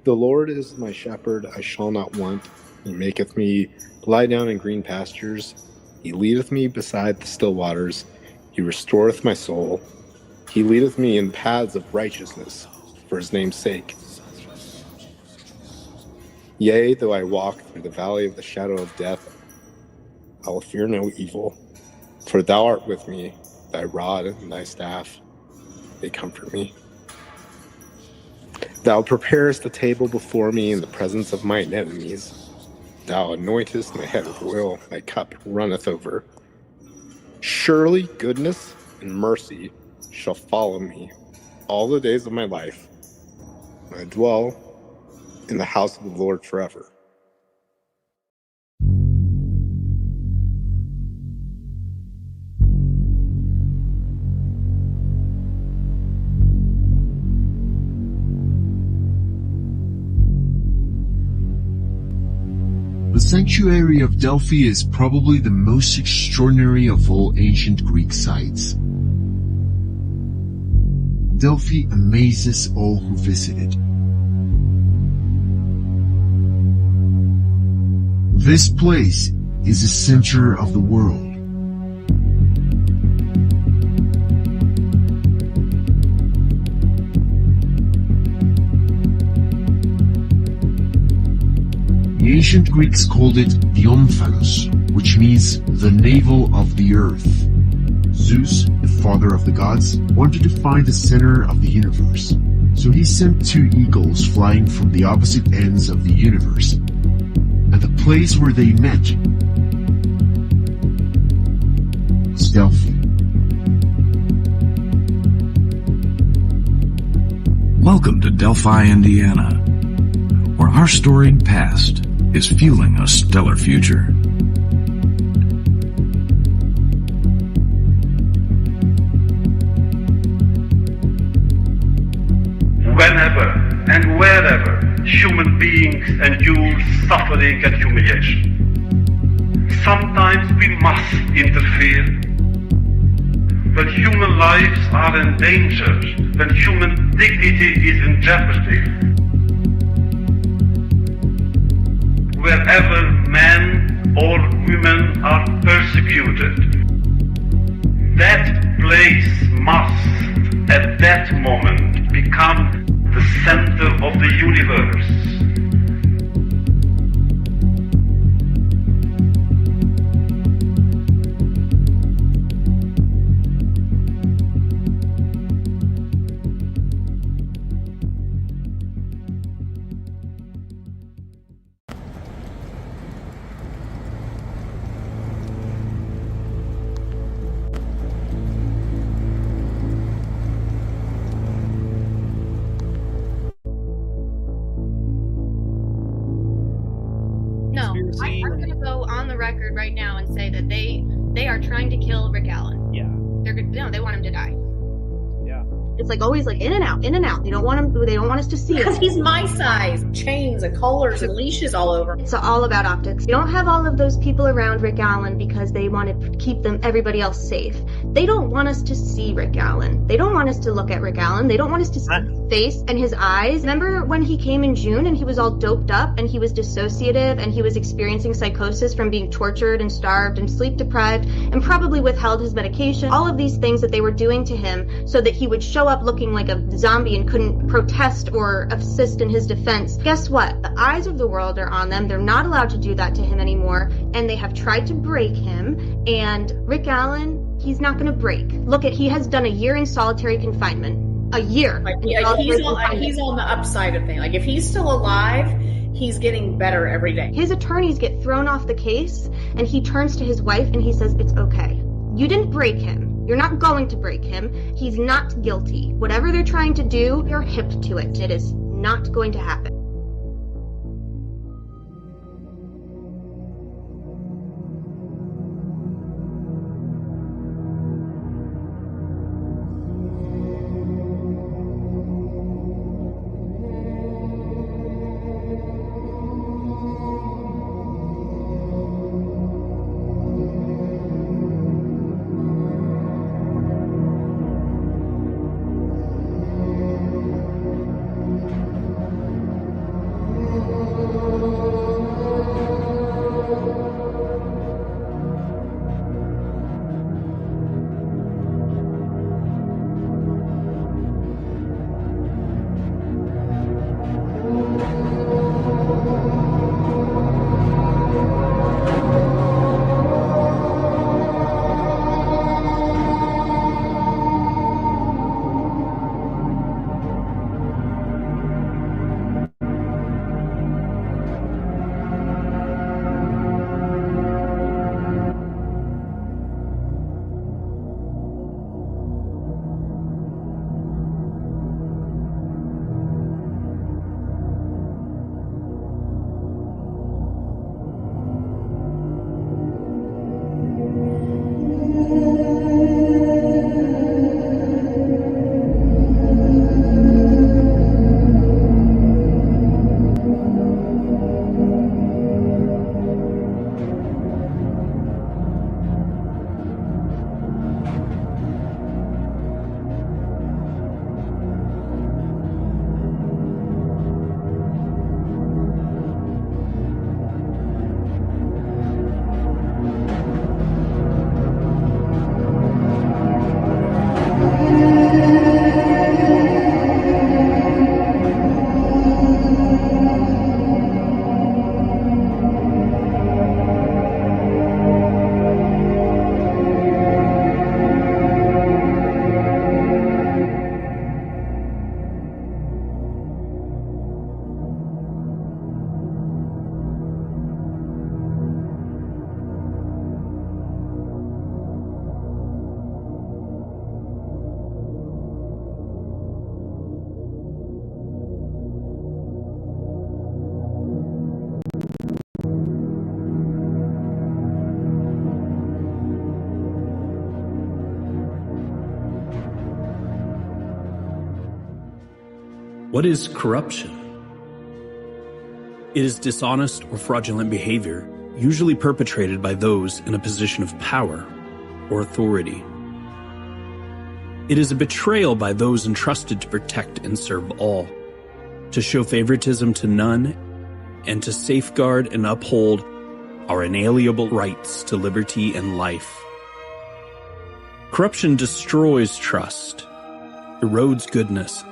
The Lord is my shepherd, I shall not want. He maketh me lie down in green pastures. He leadeth me beside the still waters. He restoreth my soul. He leadeth me in paths of righteousness for his name's sake. Yea, though I walk through the valley of the shadow of death, I will fear no evil, for thou art with me, thy rod and thy staff, they comfort me. Thou preparest a table before me in the presence of mine enemies. Thou anointest my head with oil, my cup runneth over. Surely goodness and mercy shall follow me all the days of my life, and I dwell in the house of the Lord forever. The sanctuary of Delphi is probably the most extraordinary of all ancient Greek sites. Delphi amazes all who visit it. This place is the center of the world. The ancient Greeks called it the omphalos, which means the navel of the earth. Zeus, the father of the gods, wanted to find the center of the universe, so he sent two eagles flying from the opposite ends of the universe. And the place where they met was Delphi. Welcome to Delphi, Indiana, where our storied past is fueling a stellar future. Whenever and wherever human beings endure suffering and humiliation, sometimes we must interfere. When human lives are in danger, when human dignity is in jeopardy, wherever men or women are persecuted, that place must, at that moment, become the center of the universe. I'm going to go on the record right now and say that they are trying to kill Rick Allen. Yeah. They want him to die. Yeah. It's like always like in and out, in and out. They don't want us to see it. Because he's my size. Chains and collars and leashes all over. It's all about optics. You don't have all of those people around Rick Allen because they want to keep everybody else safe. They don't want us to see Rick Allen. They don't want us to look at Rick Allen. They don't want us to see his face and his eyes. Remember when he came in June and he was all doped up and he was dissociative and he was experiencing psychosis from being tortured and starved and sleep deprived and probably withheld his medication. All of these things that they were doing to him so that he would show up looking like a zombie and couldn't protest or assist in his defense. Guess what? The eyes of the world are on them. They're not allowed to do that to him anymore, and they have tried to break him. And Rick Allen, he's not going to break. Look he has done a year in solitary confinement. A year. He's on the upside of things. Like if he's still alive, he's getting better every day. His attorneys get thrown off the case, and he turns to his wife and he says, "It's okay. You didn't break him. You're not going to break him. He's not guilty. Whatever they're trying to do, you're hip to it. It is not going to happen." What is corruption? It is dishonest or fraudulent behavior, usually perpetrated by those in a position of power or authority. It is a betrayal by those entrusted to protect and serve all, to show favoritism to none, and to safeguard and uphold our inalienable rights to liberty and life. Corruption destroys trust, erodes goodness,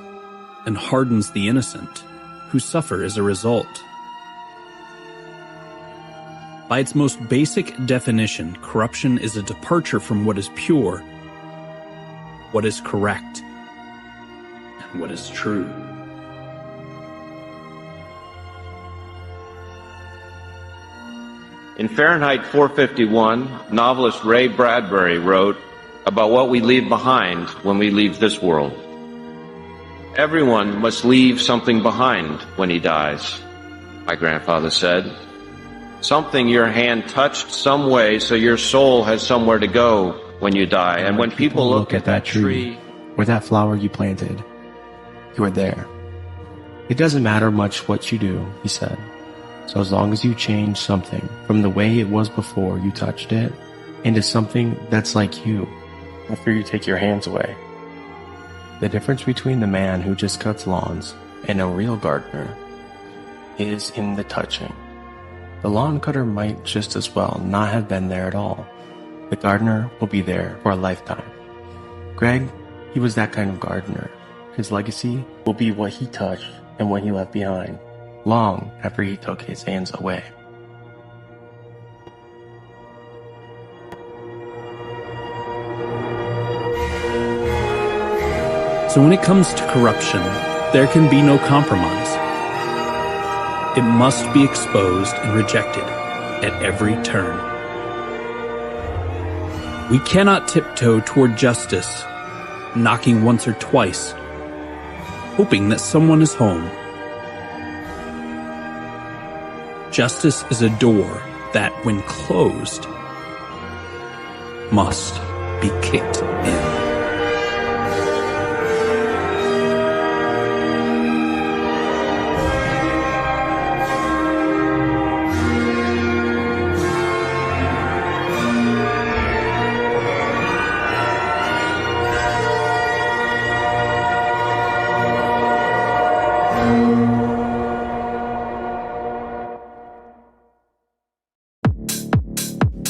and hardens the innocent, who suffer as a result. By its most basic definition, corruption is a departure from what is pure, what is correct, and what is true. In Fahrenheit 451, novelist Ray Bradbury wrote about what we leave behind when we leave this world. Everyone must leave something behind when he dies, my grandfather said. Something your hand touched some way so your soul has somewhere to go when you die. And when people look at that tree or that flower you planted, you are there. It doesn't matter much what you do, he said. So as long as you change something from the way it was before you touched it into something that's like you after you take your hands away. The difference between the man who just cuts lawns and a real gardener is in the touching. The lawn cutter might just as well not have been there at all. The gardener will be there for a lifetime. Greg, he was that kind of gardener. His legacy will be what he touched and what he left behind, long after he took his hands away. So when it comes to corruption, there can be no compromise. It must be exposed and rejected at every turn. We cannot tiptoe toward justice, knocking once or twice, hoping that someone is home. Justice is a door that, when closed, must be kicked in.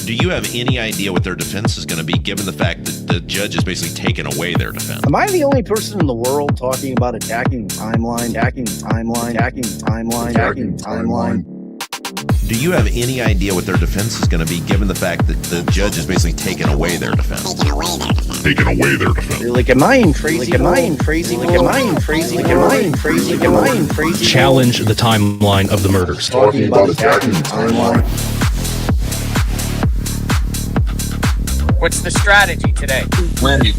Do you have any idea what their defense is going to be, given the fact that the judge has basically taken away their defense? Am I the only person in the world talking about attacking the timeline, Do you have any idea what their defense is going to be, given the fact that the judge has basically taken away their defense? Taken away their defense. Like, am I in crazy? Challenge the timeline of the murders. Talking about attacking the timeline. What's the strategy today? Winning.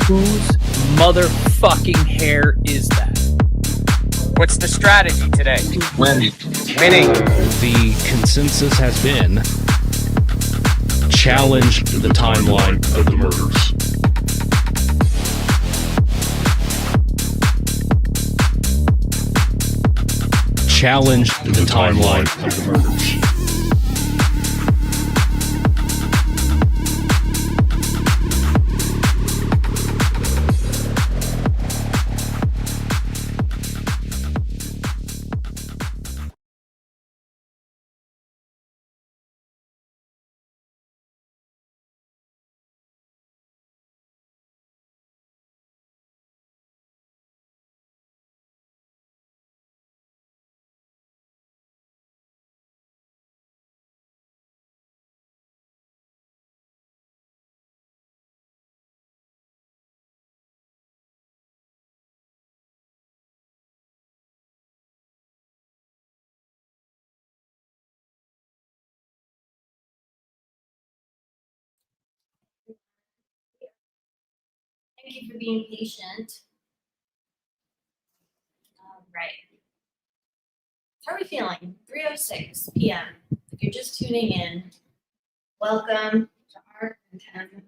Whose motherfucking hair is that? What's the strategy today? Winning. The consensus has been challenge the timeline of the murders. Challenge the timeline of the murders. Thank you for being patient. All right. How are we feeling? 3:06 p.m. If you're just tuning in, welcome to our 10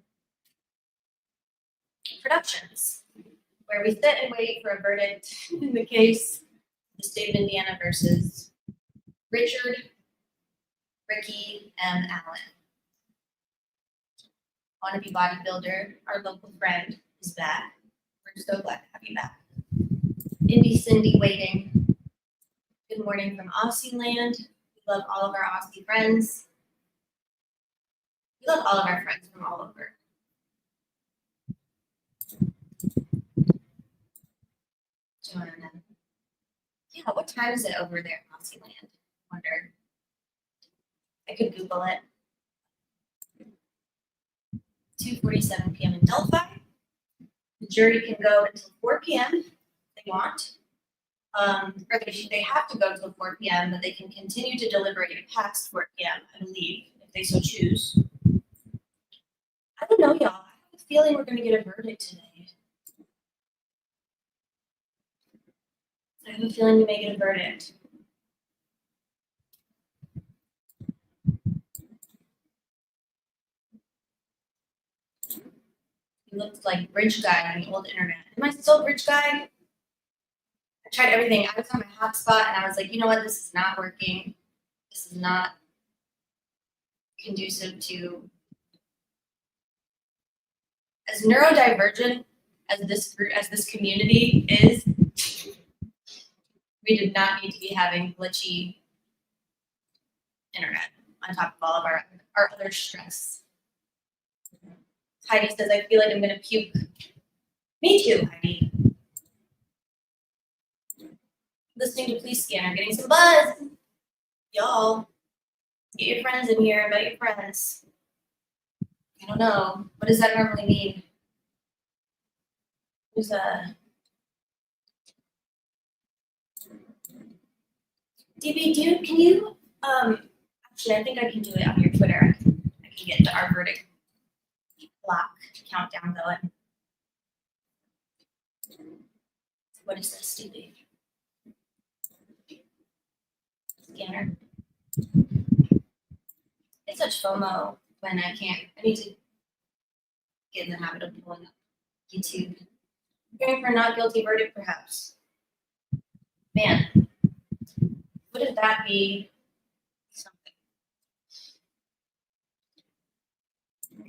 Productions, where we sit and wait for a verdict in the case of the state of Indiana versus Richard, Ricky, and Alan. Wannabe bodybuilder, our local friend, is back. We're so glad to have you back. Indy Cindy waiting. Good morning from Aussie land. We love all of our Aussie friends. We love all of our friends from all over. Joanna. Yeah, what time is it over there in Aussie land? I wonder. I could Google it. 2:47 p.m. in Delphi. The jury can go until 4 p.m. if they want. Or they have to go until 4 p.m., but they can continue to deliberate past 4 p.m., I believe, if they so choose. I don't know, y'all. I have a feeling we're going to get a verdict today. I have a feeling we may get a verdict. He looked like Bridge Guy on the old internet. Am I still Bridge Guy? I tried everything. I was on my hotspot and I was like, you know what? This is not working. This is not conducive to as neurodivergent as this community is. We did not need to be having glitchy internet on top of all of our other stress. Heidi says, I feel like I'm gonna puke. Me too, Heidi. Listening to Police Scanner, getting some buzz. Y'all, get your friends in here, invite your friends. I don't know. What does that normally mean? There's a DB, dude, can you actually I think I can do it on your Twitter. I can get our verdict block countdown going. What is this, DB? Scanner. It's such FOMO when I need to get in the habit of pulling up YouTube. Hearing for a not guilty verdict, perhaps. Man, wouldn't that be something?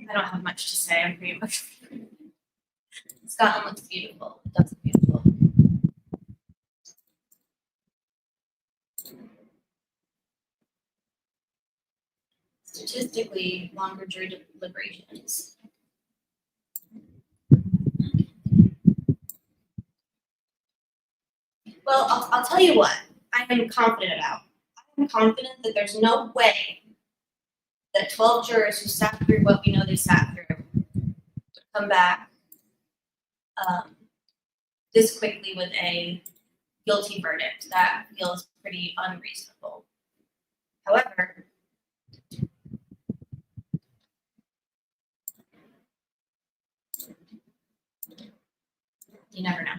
I don't have much to say. I'm pretty much. Scotland looks beautiful. It does look beautiful. Statistically, longer jury deliberations. Well, I'll tell you what I am confident about. I'm confident that there's no way that 12 jurors who sat through what we know they sat through would come back this quickly with a guilty verdict. That feels pretty unreasonable. However, you never know.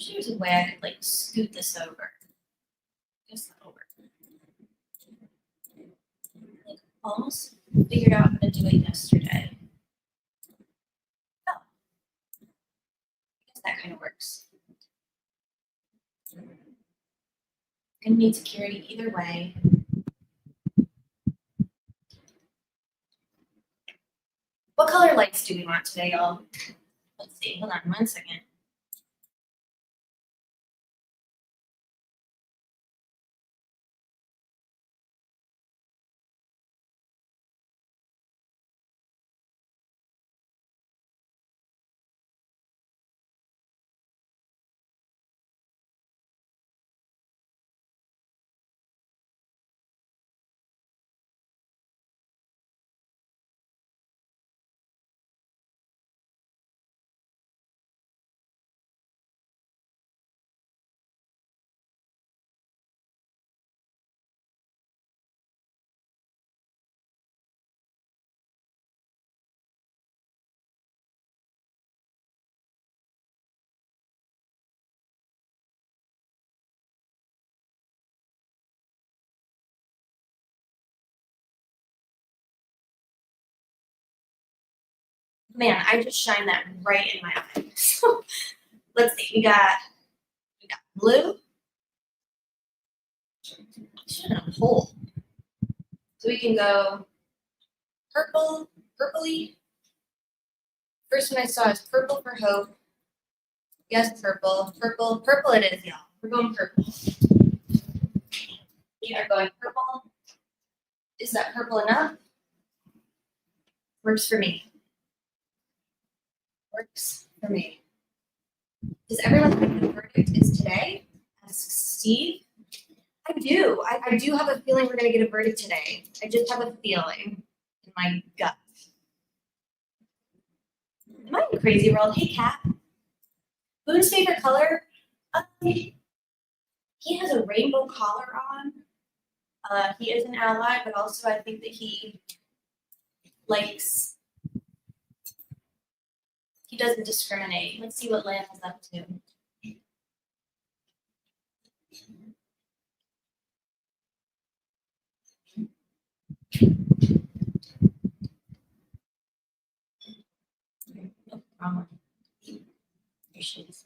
There's a way I could like scoot this over. Just over. Like, almost figured out how to do it yesterday. Oh. I guess that kind of works. Gonna need security either way. What color lights do we want today, y'all? Let's see. Hold on 1 second. Man, I just shined that right in my eye. So let's see. We got blue. Should have been a hole. So we can go purple, purpley. First one I saw is purple for hope. Yes, purple, purple, purple it is, y'all. We're going purple. We are going purple. Is that purple enough? Works for me. Works for me. Does everyone think the verdict is today? Asks Steve. I do. I do have a feeling we're going to get a verdict today. I just have a feeling in my gut. Am I in a crazy world? Hey, Kat. Boone's favorite color? He has a rainbow collar on. He is an ally, but also I think that he likes, he doesn't discriminate. Let's see what Lan is up to. Oh, wrong one. Here she is.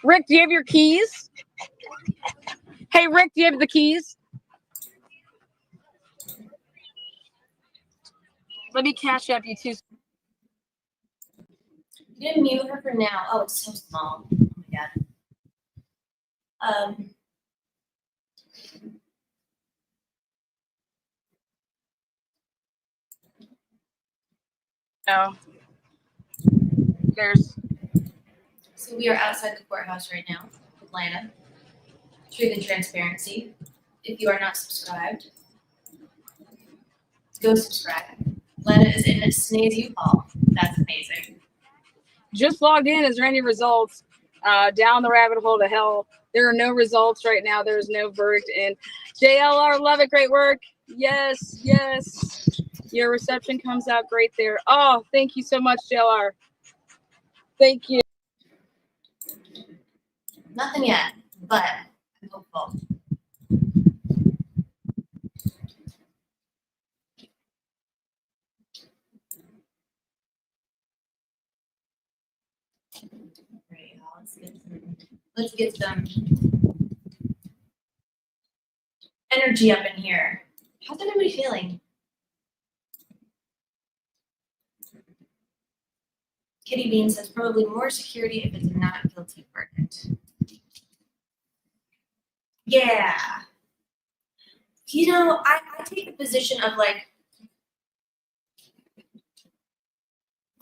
Rick, do you have your keys? Hey, Rick, do you have the keys? Let me cash app you too. You didn't mute her for now. Oh, it's so small. Oh my god. No. There's. So we are outside the courthouse right now, Atlanta. Truth and transparency. If you are not subscribed, go subscribe. Atlanta is in a Snaze U-Haul. That's amazing. Just logged in. Is there any results? Down the rabbit hole to hell. There are no results right now. There's no verdict in. JLR, love it. Great work. Yes, yes. Your reception comes out great there. Oh, thank you so much, JLR. Thank you. Nothing yet, but I'm hopeful. Right, let's get some energy up in here. How's everybody feeling? Kitty Bean says probably more security if it's a not guilty verdict. Yeah. You know, I take the position of like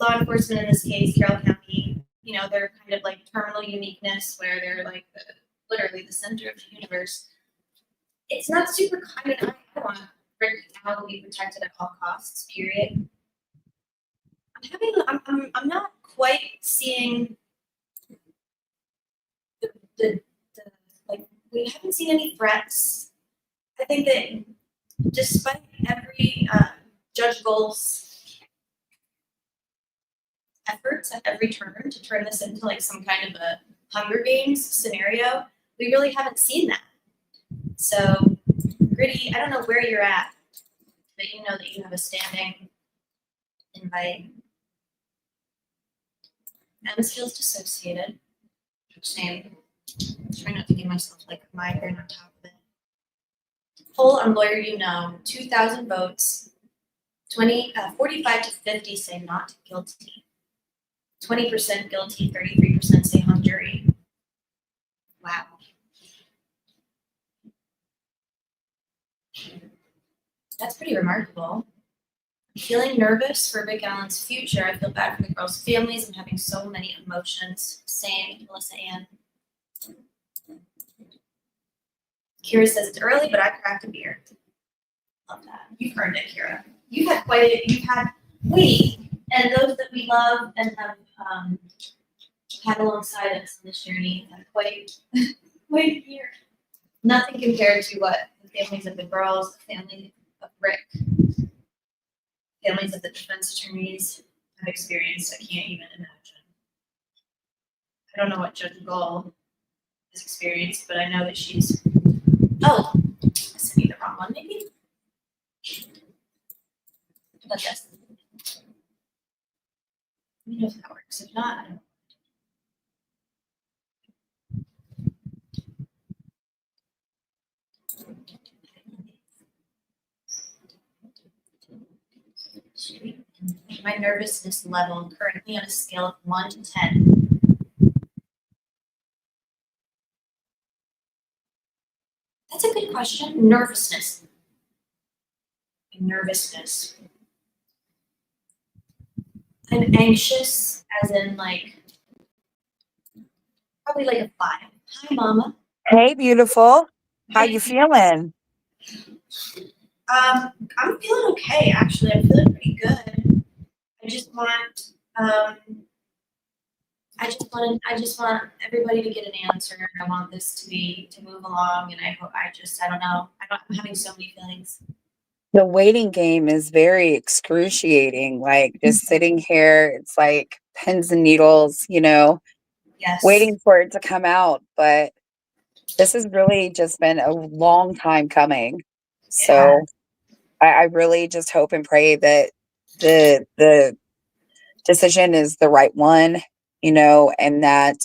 law enforcement in this case, Carroll County, you know, they're kind of like terminal uniqueness where they're like literally the center of the universe. It's not super kind and I want Rick now to be protected at all costs, period. I'm not quite seeing the like we haven't seen any threats. I think that despite every Judge Gold's efforts at every turn to turn this into like some kind of a Hunger Games scenario, we really haven't seen that. So, Gritty, I don't know where you're at, but you know that you have a standing invite. Skills dissociated. Same. Trying not to give myself like a migraine on top of it. Poll on lawyer you know, 2,000 votes. 45 to 50 say not guilty. 20% guilty, 33% say hung jury. Wow. That's pretty remarkable. I'm feeling nervous for Rick Allen's future. I feel bad for the girls' families. I'm having so many emotions. Same, Melissa Ann. Kira says it's early, but I cracked a beer. Love that. You've earned it, Kira. You've had we and those that we love and have had alongside us on this journey have quite a year. Nothing compared to what the families of the girls, the family of Rick, families of the defense attorneys have experienced. I can't even imagine. I don't know what Judge Gull has experienced, but I know that she's. Oh, I sent you the wrong one, maybe. But yes. Let me know if that works. If not, I don't. My nervousness level currently on a scale of 1 to 10. That's a good question. Nervousness. Nervousness. I'm anxious, as in like probably like a 5. Hi, Mama. Hey, beautiful. How you feeling? I'm feeling okay. Actually, I'm feeling pretty good. I just want I just want everybody to get an answer. I want this to move along, and I don't know. I'm having so many feelings. The waiting game is very excruciating. Like just sitting here, it's like pins and needles, Yes. waiting for it to come out. But this has really just been a long time coming. Yeah. So I really just hope and pray that the decision is the right one, and that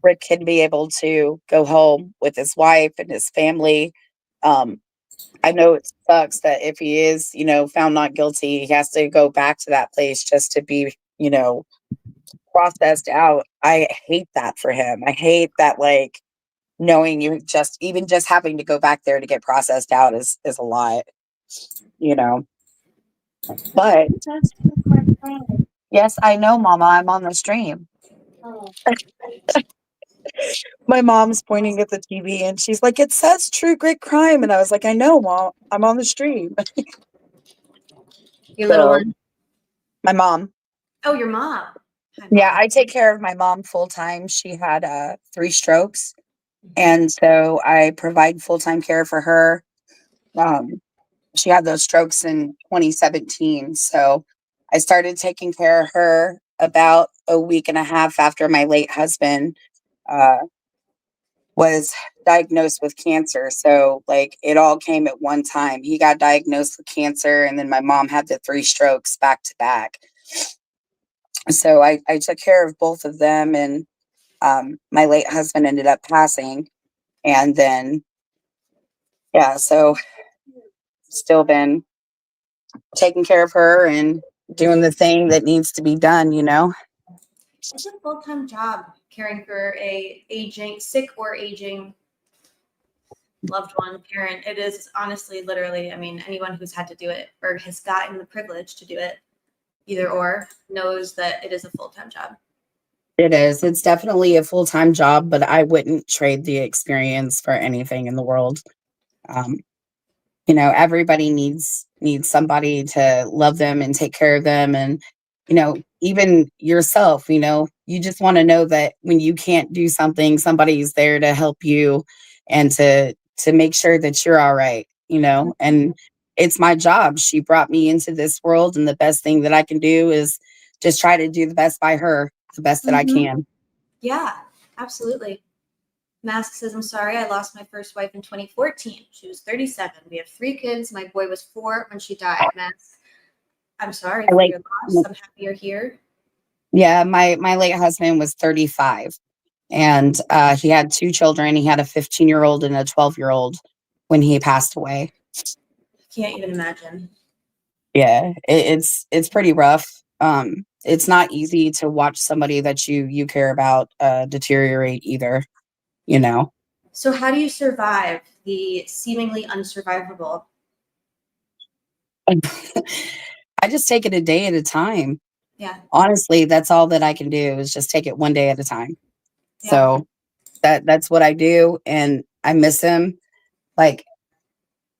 Rick can be able to go home with his wife and his family. I know it sucks that if he is, found not guilty, he has to go back to that place just to be, processed out. I hate that for him. I hate that, like, knowing you even just having to go back there to get processed out is a lot, But yes, I know, Mama, I'm on the stream. Oh. My mom's pointing at the TV and she's like, "It says true great crime." And I was like, "I know, Mom, I'm on the stream." Your little one? My mom. Oh, your mom. Hi, Mom. Yeah, I take care of my mom full time. She had 3 strokes. And so I provide full-time care for her. She had those strokes in 2017. So I started taking care of her about a week and a half after my late husband was diagnosed with cancer. So like it all came at one time. He got diagnosed with cancer and then my mom had the 3 strokes back to back. So I took care of both of them, and my late husband ended up passing. And then, yeah, so still been taking care of her and doing the thing that needs to be done, It's a full-time job caring for a sick or aging loved one, parent. It is honestly, literally, I mean, anyone who's had to do it or has gotten the privilege to do it, either or, knows that it is a full-time job. It is. It's definitely a full-time job, but I wouldn't trade the experience for anything in the world. Everybody needs somebody to love them and take care of them. And, even yourself, you just want to know that when you can't do something, somebody's there to help you and to make sure that you're all right, and it's my job. She brought me into this world, and the best thing that I can do is just try to do the best by her, the best that I can. Yeah, absolutely. Mask says, "I'm sorry, I lost my first wife in 2014. She was 37. We have 3 kids. My boy was 4 when she died." Mask, I'm sorry for your loss. I'm happy you're here. Yeah, my late husband was 35, and he had 2 children. He had a 15-year-old and a 12-year-old when he passed away. Can't even imagine. Yeah, it's pretty rough. It's not easy to watch somebody that you care about deteriorate either, So how do you survive the seemingly unsurvivable? I just take it a day at a time. Yeah. Honestly, that's all that I can do is just take it one day at a time. Yeah. So that's what I do, and I miss him like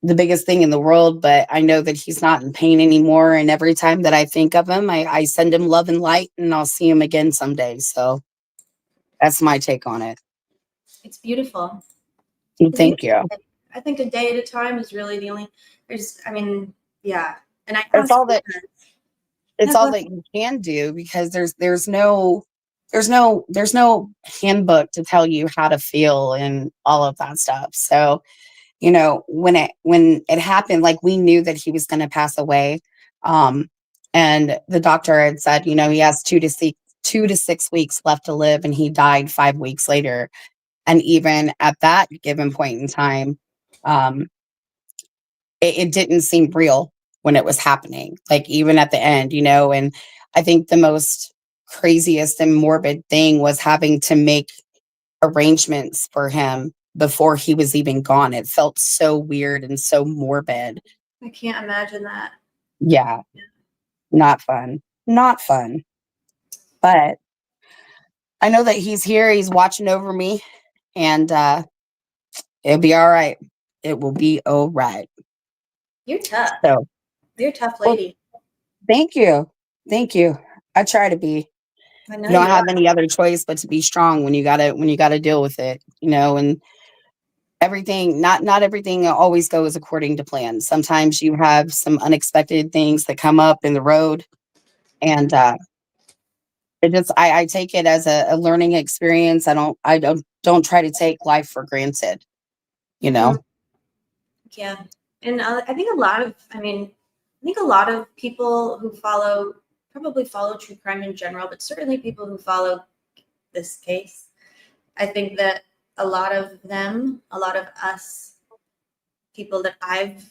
the biggest thing in the world, but I know that he's not in pain anymore. And every time that I think of him, I send him love and light, and I'll see him again someday. So that's my take on it. It's beautiful. Thank you. I think a day at a time is really the only, yeah. And That's all that It's all that you can do, because there's no handbook to tell you how to feel and all of that stuff. So, when it happened, like, we knew that he was going to pass away. And the doctor had said, he has 2 to 6 weeks left to live, and he died 5 weeks later. And even at that given point in time, it didn't seem real when it was happening, like, even at the end, and I think the most craziest and morbid thing was having to make arrangements for him before he was even gone. It felt so weird and so morbid. I can't imagine that. Yeah. Not fun. Not fun. But I know that he's here. He's watching over me, and it'll be all right. It will be all right. You're tough. So, you're a tough lady. Well, thank you. Thank you. I try to be. I know You don't you have are. any other choice but to be strong when you gotta deal with it, and everything, not everything always goes according to plan. Sometimes you have some unexpected things that come up in the road, and I take it as a learning experience. I don't try to take life for granted, Yeah. And I think a lot of people who probably follow true crime in general, but certainly people who follow this case, I think that a lot of us, people that I've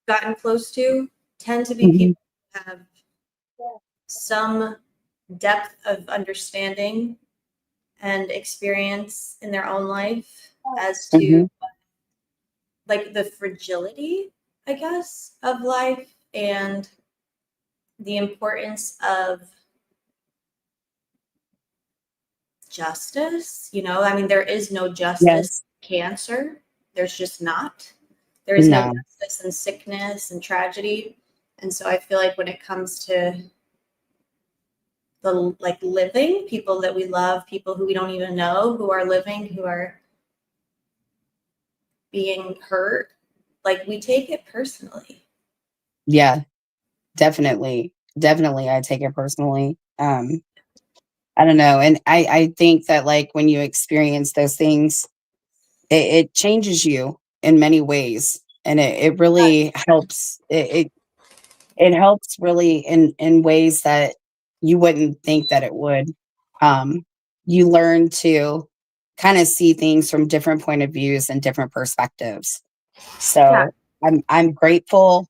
gotten close to, tend to be people who have some depth of understanding and experience in their own life as to like the fragility, I guess, of life and the importance of justice. There is no justice in cancer. There's just not. There is no justice in sickness and tragedy. And so I feel like when it comes to the living people that we love, people who we don't even know, who are living, who are being hurt, we take it personally. Yeah, definitely. Definitely. I take it personally. I don't know. And I think that, when you experience those things, it changes you in many ways. And it really helps. It helps really in ways that you wouldn't think that it would. You learn to kind of see things from different point of views and different perspectives. So I'm grateful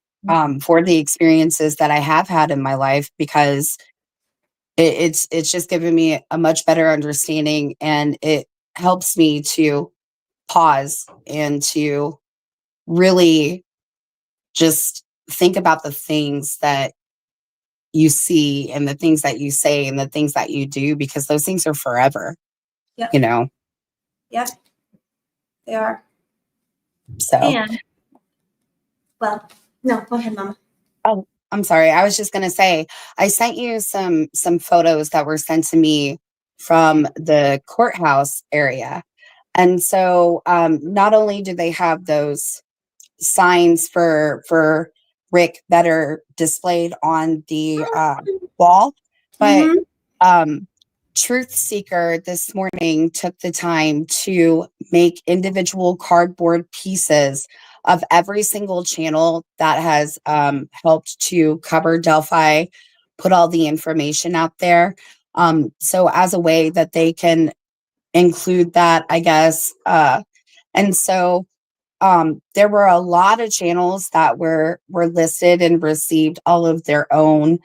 for the experiences that I have had in my life, because it's just given me a much better understanding, and it helps me to pause and to really just think about the things that you see and the things that you say and the things that you do, because those things are forever. Yep. Yeah, they are. So, and no, go ahead, Mama. Oh, I'm sorry. I was just going to say, I sent you some photos that were sent to me from the courthouse area. And so not only do they have those signs for Rick that are displayed on the wall, but Truth Seeker this morning took the time to make individual cardboard pieces of every single channel that has helped to cover Delphi, put all the information out there. So as a way that they can include that, I guess. And so there were a lot of channels that were listed and received all of their own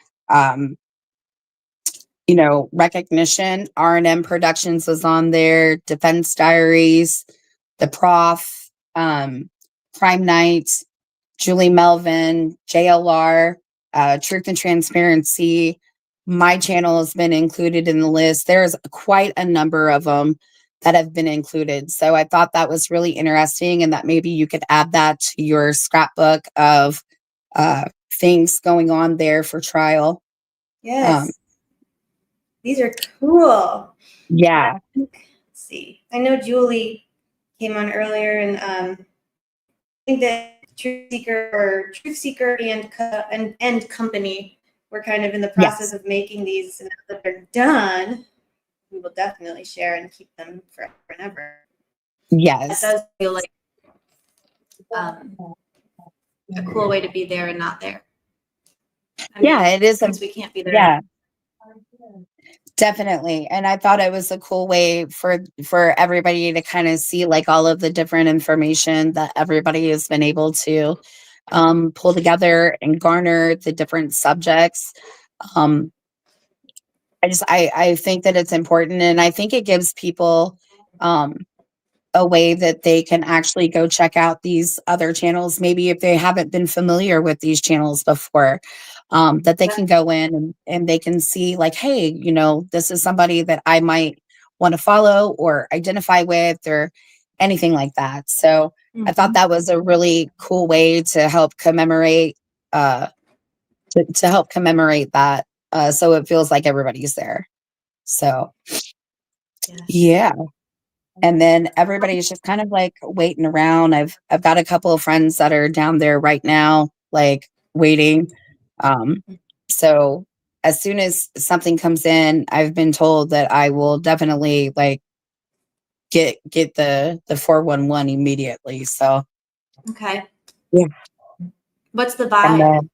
recognition. R&M Productions was on there, Defense Diaries, The Prof, Crime Night, Julie Melvin, JLR, Truth and Transparency. My channel has been included in the list. There's quite a number of them that have been included. So I thought that was really interesting, and that maybe you could add that to your scrapbook of things going on there for trial. Yes. These are cool. Yeah. Let's see. I know Julie came on earlier, and I think that Truth Seeker and Company we're kind of in the Yes. process of making these, and now that they're done, we will definitely share and keep them forever and ever. Yes. That does feel like a cool way to be there and not there. Yeah, it is. Since we can't be there. Yeah. Definitely. And I thought it was a cool way for everybody to kind of see like all of the different information that everybody has been able to pull together and garner the different subjects. I think that it's important, and I think it gives people a way that they can actually go check out these other channels, maybe if they haven't been familiar with these channels before, that they can go in and they can see like, hey, you know, this is somebody that I might want to follow or identify with or anything like that. So I thought that was a really cool way to help commemorate to help commemorate that, so it feels like everybody's there. So yeah. And then everybody's just kind of like waiting around. I've got a couple of friends that are down there right now, like waiting. So as soon as something comes in, I've been told that I will definitely like get the 411 immediately. So Okay. yeah. What's the And vibe?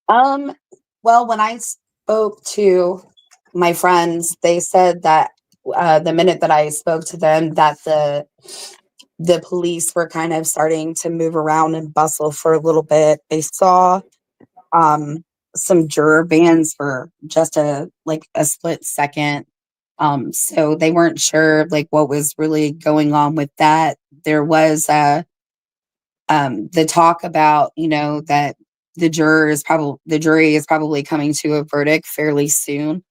then, well, when I spoke to my friends, they said that the minute that I spoke to them, that the police were kind of starting to move around and bustle for a little bit. They saw some juror vans for just a split second. So they weren't sure like what was really going on with that. There was the talk about, you know, that the jury is probably coming to a verdict fairly soon.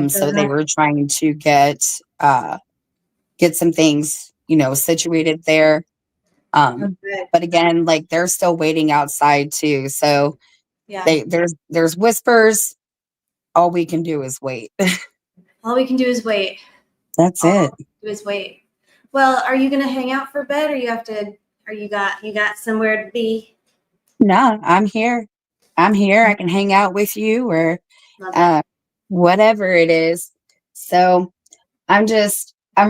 So they were trying to get some things, you know, situated there. But again, like they're still waiting outside too. So Yeah. there's whispers. All we can do is wait. All we can do is wait. That's All it. we can do is wait. Well, are you gonna hang out for a bit, or you got somewhere to be? No, I'm here. I can hang out with you or whatever it is. So I'm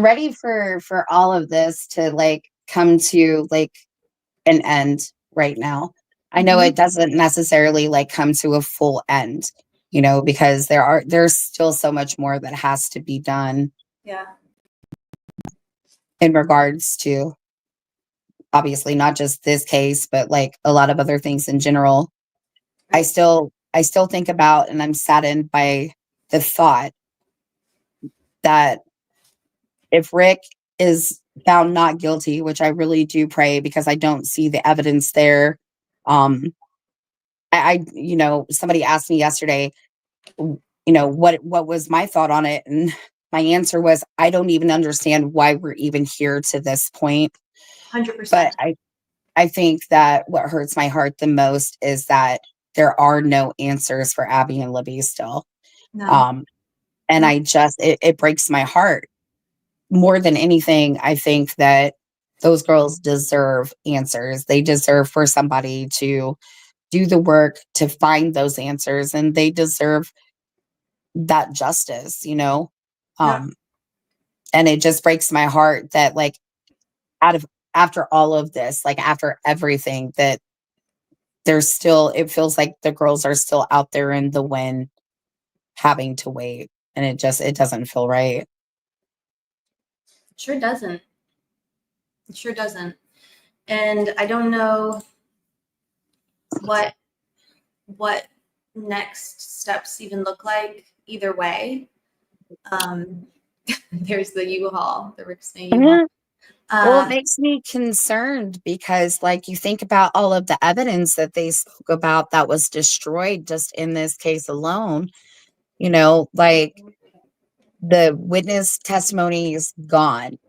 ready for all of this to like come to like an end right now. I know it doesn't necessarily like come to a full end, you know, because there's still so much more that has to be done. Yeah. In regards to obviously not just this case, but like a lot of other things in general. I still think about, and I'm saddened by the thought that if Rick is found not guilty, which I really do pray because I don't see the evidence there. You know, somebody asked me yesterday, you know, what was my thought on it? And my answer was, I don't even understand why we're even here to this point. 100%. But I think that what hurts my heart the most is that there are no answers for Abby and Libby still. No. And I just, it breaks my heart. More than anything, I think that those girls deserve answers. They deserve for somebody to do the work to find those answers, and they deserve that justice, you know? And it just breaks my heart that like after all of this, like after everything, that there's still, it feels like the girls are still out there in the wind having to wait. And it doesn't feel right. It sure doesn't. It sure doesn't. And I don't know what next steps even look like either way. There's the U-Haul, the Rick Snake U-Haul. Well, it makes me concerned because like you think about all of the evidence that they spoke about that was destroyed just in this case alone, you know, like the witness testimony is gone.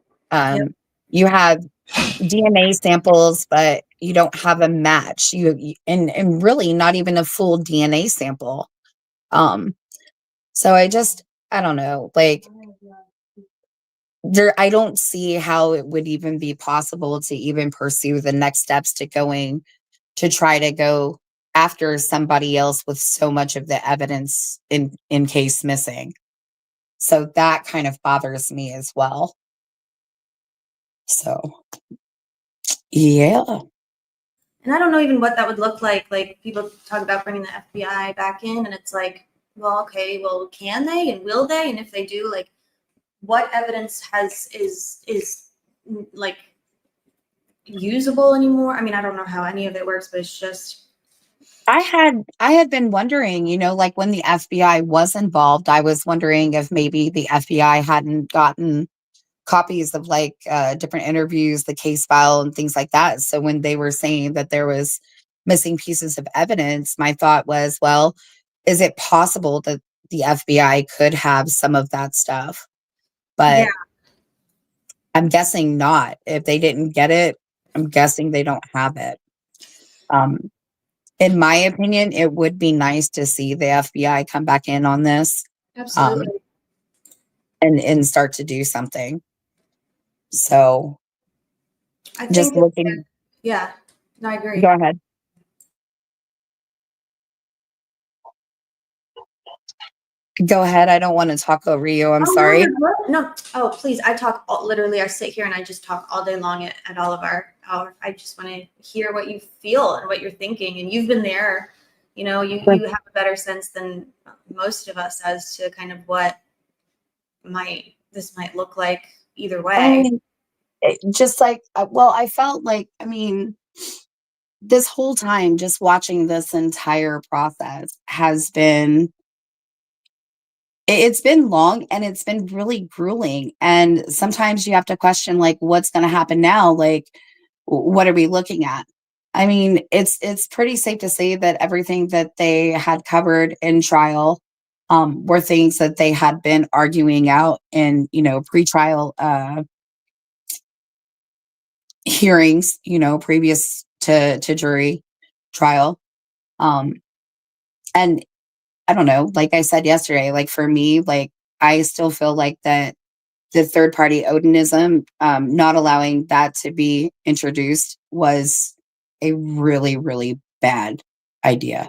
You have DNA samples, but you don't have a match. And really not even a full DNA sample. So I don't know, like I don't see how it would even be possible to even pursue the next steps to try to go after somebody else with so much of the evidence in case missing. So that kind of bothers me as well. So, yeah. And I don't know even what that would look like. Like, people talk about bringing the FBI back in, and it's like, well, okay, well, can they and will they? And if they do, like, what evidence is like usable anymore? I mean, I don't know how any of it works, but it's just. I had been wondering, like when the FBI was involved, I was wondering if maybe the FBI hadn't gotten copies of like different interviews, the case file and things like that. So when they were saying that there was missing pieces of evidence, my thought was, well, is it possible that the FBI could have some of that stuff? But Yeah. I'm guessing not. If they didn't get it, I'm guessing they don't have it. In my opinion, it would be nice to see the FBI come back in on this. Absolutely. And start to do something. So I just think looking. Yeah, no, I agree. Go ahead. Go ahead. I don't want to talk over you. I'm sorry. No. Oh, please. Literally, I sit here and I just talk all day long at all of our I just want to hear what you feel and what you're thinking. And you've been there, you have a better sense than most of us as to kind of what this might look like either way. I mean, just like, well, I felt like, this whole time, just watching this entire process has been, it's been long and it's been really grueling. And sometimes you have to question, like, what's going to happen now? Like, what are we looking at? I mean, it's pretty safe to say that everything that they had covered in trial were things that they had been arguing out in, pretrial hearings, previous to jury trial. And I don't know, like I said yesterday, like for me, like I still feel like that the third party Odinism, not allowing that to be introduced was a really, really bad idea.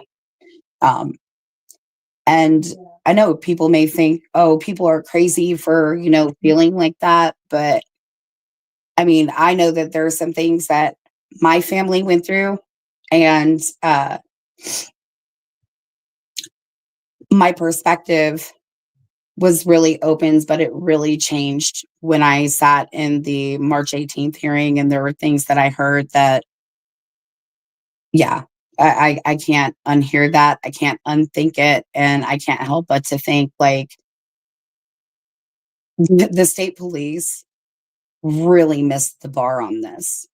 And I know people may think, oh, people are crazy for, feeling like that. But I mean, I know that there are some things that my family went through, and my perspective was really open, but it really changed when I sat in the March 18th hearing, and there were things that I heard that, yeah, I can't unhear that. I can't unthink it. And I can't help but to think, like, the state police really missed the bar on this.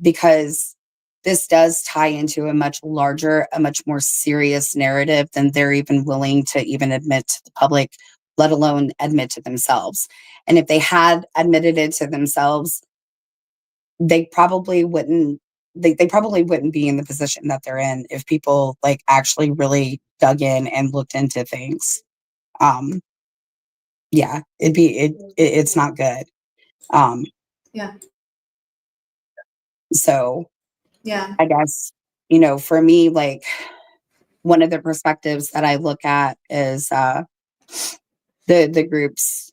Because this does tie into a much larger, a much more serious narrative than they're even willing to even admit to the public, let alone admit to themselves. And if they had admitted it to themselves, they probably wouldn't be in the position that they're in if people like actually really dug in and looked into things. Yeah, it's not good. Yeah. So yeah, I guess, for me, like one of the perspectives that I look at is the groups,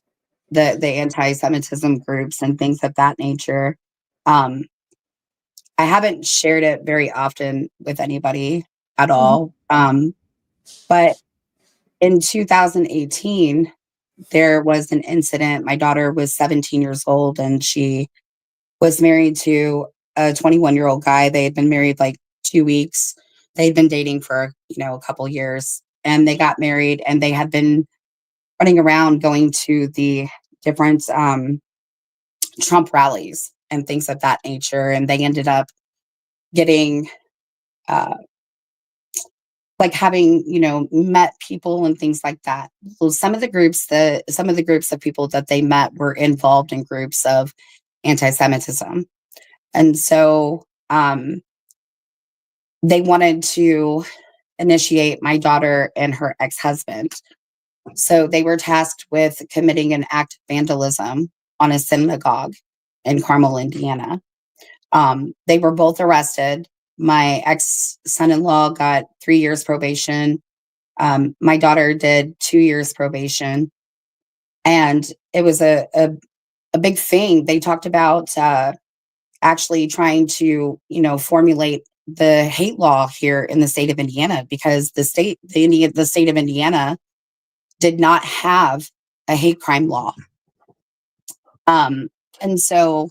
the anti-Semitism groups and things of that nature. I haven't shared it very often with anybody at all. But in 2018, there was an incident. My daughter was 17 years old and she was married to a 21-year-old guy. They had been married like 2 weeks. They'd been dating for, a couple years, and they got married, and they had been running around going to the different Trump rallies and things of that nature. And they ended up getting like having, met people and things like that. Well, some of the groups of people that they met were involved in groups of anti-Semitism. And so they wanted to initiate my daughter and her ex-husband. So they were tasked with committing an act of vandalism on a synagogue in Carmel, Indiana. They were both arrested. My ex-son-in-law got 3 years probation. My daughter did 2 years probation. And it was a big thing. They talked about actually trying to, formulate the hate law here in the state of Indiana, because the state of Indiana did not have a hate crime law. And so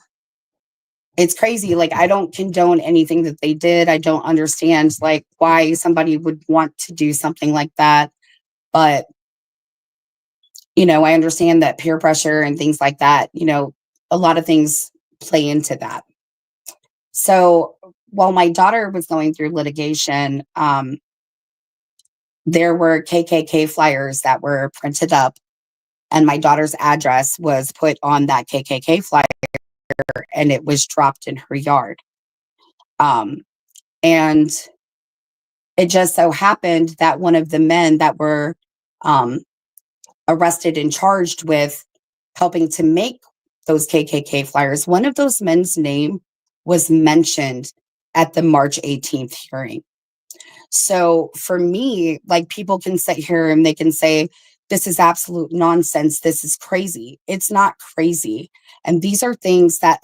it's crazy. Like, I don't condone anything that they did. I don't understand like why somebody would want to do something like that. But, I understand that peer pressure and things like that, a lot of things play into that. So while my daughter was going through litigation, there were KKK flyers that were printed up, and my daughter's address was put on that KKK flyer, and it was dropped in her yard. And it just so happened that one of the men that were arrested and charged with helping to make those KKK flyers, one of those men's name was mentioned at the March 18th hearing. So for me, like, people can sit here and they can say, this is absolute nonsense. This is crazy. It's not crazy. And these are things that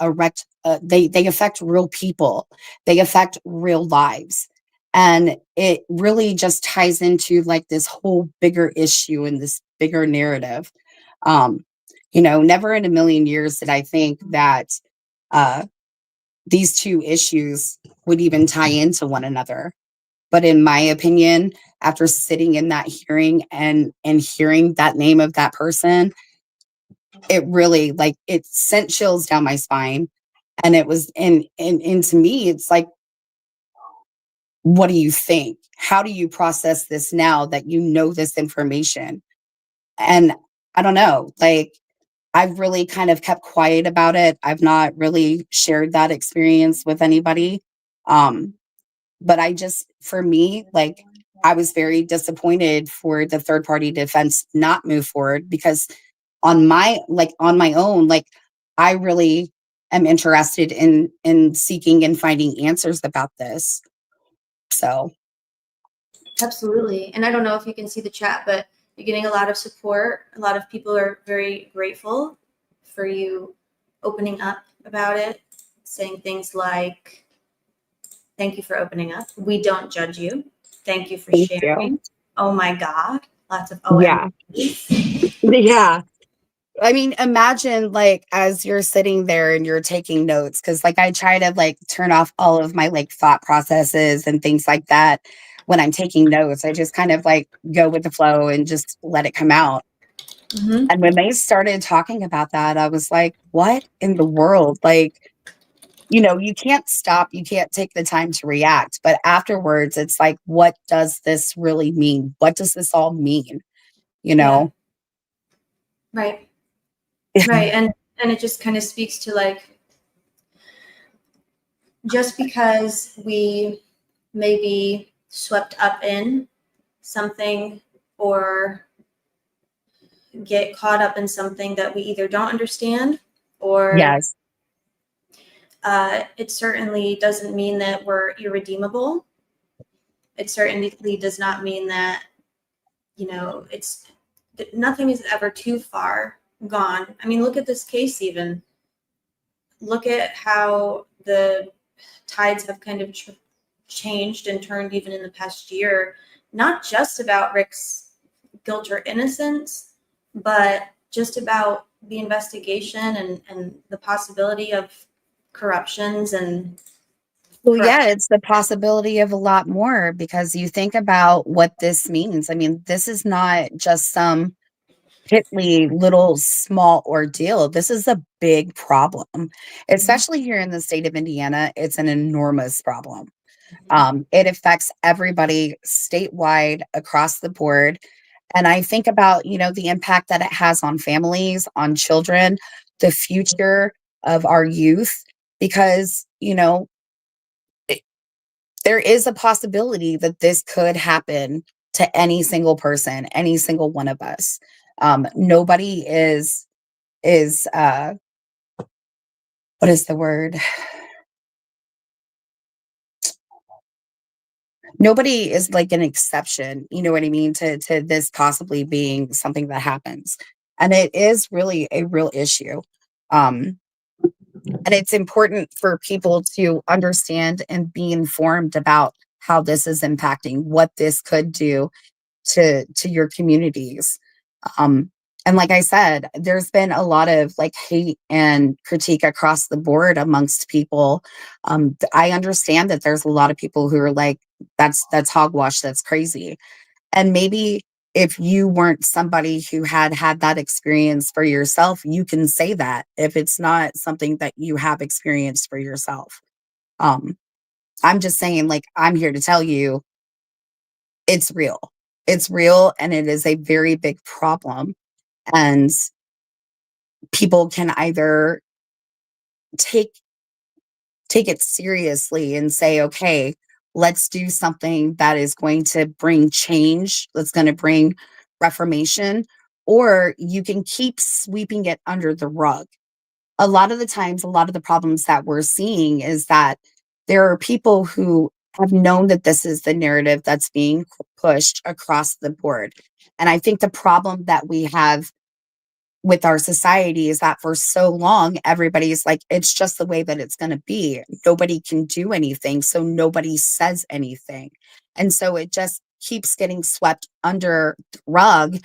they affect real people. They affect real lives. And it really just ties into like this whole bigger issue and this bigger narrative. Never in a million years did I think that these two issues would even tie into one another. But in my opinion, after sitting in that hearing and hearing that name of that person, it really, like, it sent chills down my spine. And it was, and to me, it's like, what do you think? How do you process this now that you know this information? And I don't know, like, I've really kind of kept quiet about it. I've not really shared that experience with anybody. But for me, like, I was very disappointed for the third party defense not move forward, because on my own, like, I really am interested in seeking and finding answers about this. So. Absolutely. And I don't know if you can see the chat, but you're getting a lot of support. A lot of people are very grateful for you opening up about it, saying things like, thank you for opening up. We don't judge you. Thank you for sharing. You. Oh my God. Lots of OMG. Yeah. Yeah. I mean, imagine, like, as you're sitting there and you're taking notes, because like I try to like turn off all of my like thought processes and things like that when I'm taking notes. I just kind of like go with the flow and just let it come out. Mm-hmm. And when they started talking about that, I was like, what in the world? Like, you can't stop. You can't take the time to react. But afterwards, it's like, what does this really mean? What does this all mean? Yeah. Right. Right. And it just kind of speaks to, like, just because we may be swept up in something or get caught up in something that we either don't understand or yes. It certainly doesn't mean that we're irredeemable. It certainly does not mean that, nothing is ever too far gone. I mean, look at this case even. Look at how the tides have kind of changed and turned even in the past year, not just about Rick's guilt or innocence, but just about the investigation and the possibility of corruptions and it's the possibility of a lot more, because you think about what this means. I mean, this is not just some piddly little small ordeal. This is a big problem, especially here in the state of Indiana. It's an enormous problem. It affects everybody statewide across the board. And I think about, the impact that it has on families, on children, the future of our youth, because, there is a possibility that this could happen to any single person, any single one of us. Nobody is what is the word? Nobody is like an exception, you know what I mean, to this possibly being something that happens. And it is really a real issue. Um, and it's important for people to understand and be informed about how this is impacting, what this could do to your communities. Um, and like I said, there's been a lot of like hate and critique across the board amongst people. I understand that there's a lot of people who are like, that's hogwash, that's crazy. And maybe if you weren't somebody who had that experience for yourself, you can say that if it's not something that you have experienced for yourself. Um, I'm just saying, like, I'm here to tell you it's real. It's real and it is a very big problem. And people can either take take it seriously and say, okay, let's do something that is going to bring change, that's going to bring reformation, or you can keep sweeping it under the rug. A lot of the times, a lot of the problems that we're seeing is that there are people who have known that this is the narrative that's being pushed across the board. And I think the problem that we have with our society is that for so long, everybody's like, it's just the way that it's going to be. Nobody can do anything. So nobody says anything. And so it just keeps getting swept under the rug.